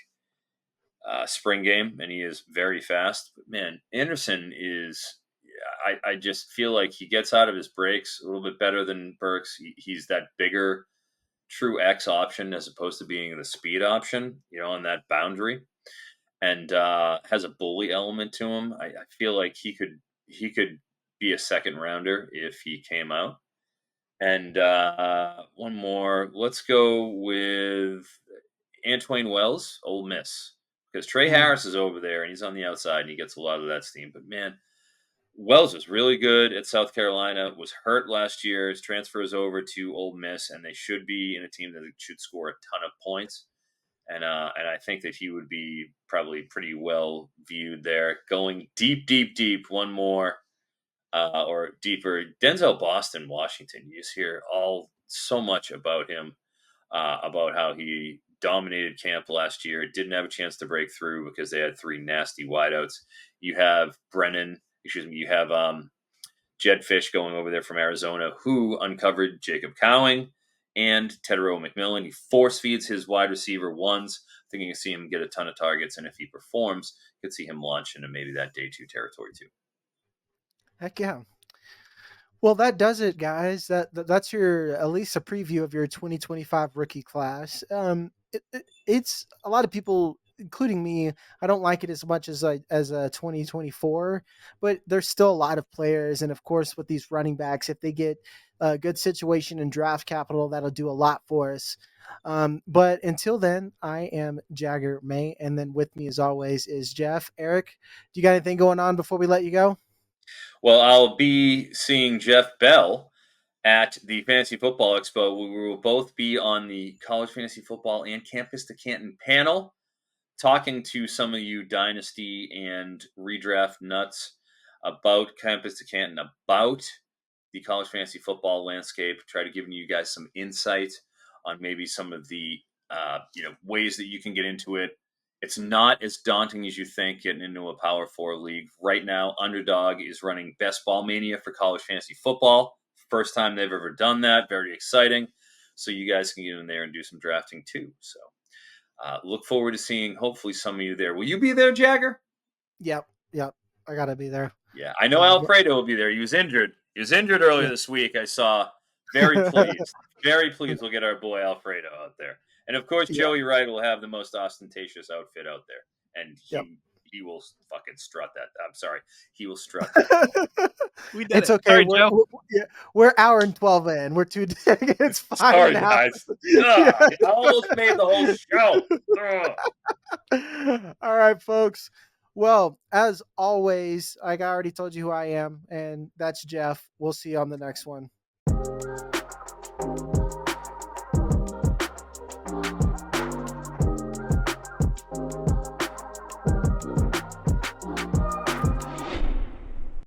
spring game, and he is very fast. But, man, Anderson is – I just feel like he gets out of his breaks a little bit better than Burks. He's that bigger true X option as opposed to being the speed option, on that boundary, and has a bully element to him. I feel like he could be a second rounder if he came out. And one more. Let's go with Antwain Wells, Ole Miss, because Trey Harris is over there and he's on the outside and he gets a lot of that steam. But man, Wells was really good at South Carolina. Was hurt last year. His transfer is over to Ole Miss, and they should be in a team that should score a ton of points. And I think that he would be probably pretty well viewed there. Going deep. One more. Or deeper, Denzel Boston, Washington. You just hear so much about him, about how he dominated camp last year. Didn't have a chance to break through because they had 3 nasty wideouts. You have Jed Fish going over there from Arizona, who uncovered Jacob Cowing and Tetairoa McMillan. He force feeds his wide receiver ones, thinking you see him get a ton of targets, and if he performs, you could see him launch into maybe that day 2 territory too. Heck yeah. Well, that does it, guys. That's your at least a preview of your 2025 rookie class. It's a lot of people, including me. I don't like it as much as a 2024, but there's still a lot of players, and of course, with these running backs, if they get a good situation in draft capital, that'll do a lot for us. But until then, I am Jagger May, and then with me, as always, is Jeff. Eric, do you got anything going on before we let you go? Well, I'll be seeing Jeff Bell at the Fantasy Football Expo. We will both be on the College Fantasy Football and Campus to Canton panel, talking to some of you Dynasty and redraft nuts about Campus to Canton, about the College Fantasy Football landscape, try to give you guys some insight on maybe some of the ways that you can get into it. It's not as daunting as you think getting into a Power 4 league. Right now, Underdog is running Best Ball Mania for college fantasy football. First time they've ever done that. Very exciting. So you guys can get in there and do some drafting too. So look forward to seeing hopefully some of you there. Will you be there, Jagger? Yep. I got to be there. Yeah, I know Alfredo will be there. He was injured. Earlier this week, I saw. Very pleased. Very pleased we'll get our boy Alfredo out there. And, of course, Joey Wright will have the most ostentatious outfit out there. And he will fucking strut that. I'm sorry. He will strut that. We did it's it. okay. Sorry, we're hour and 12 in. We're too. It's fine. Sorry, guys. I almost made the whole show. All right, folks. Well, as always, I already told you who I am, and that's Jeff. We'll see you on the next one.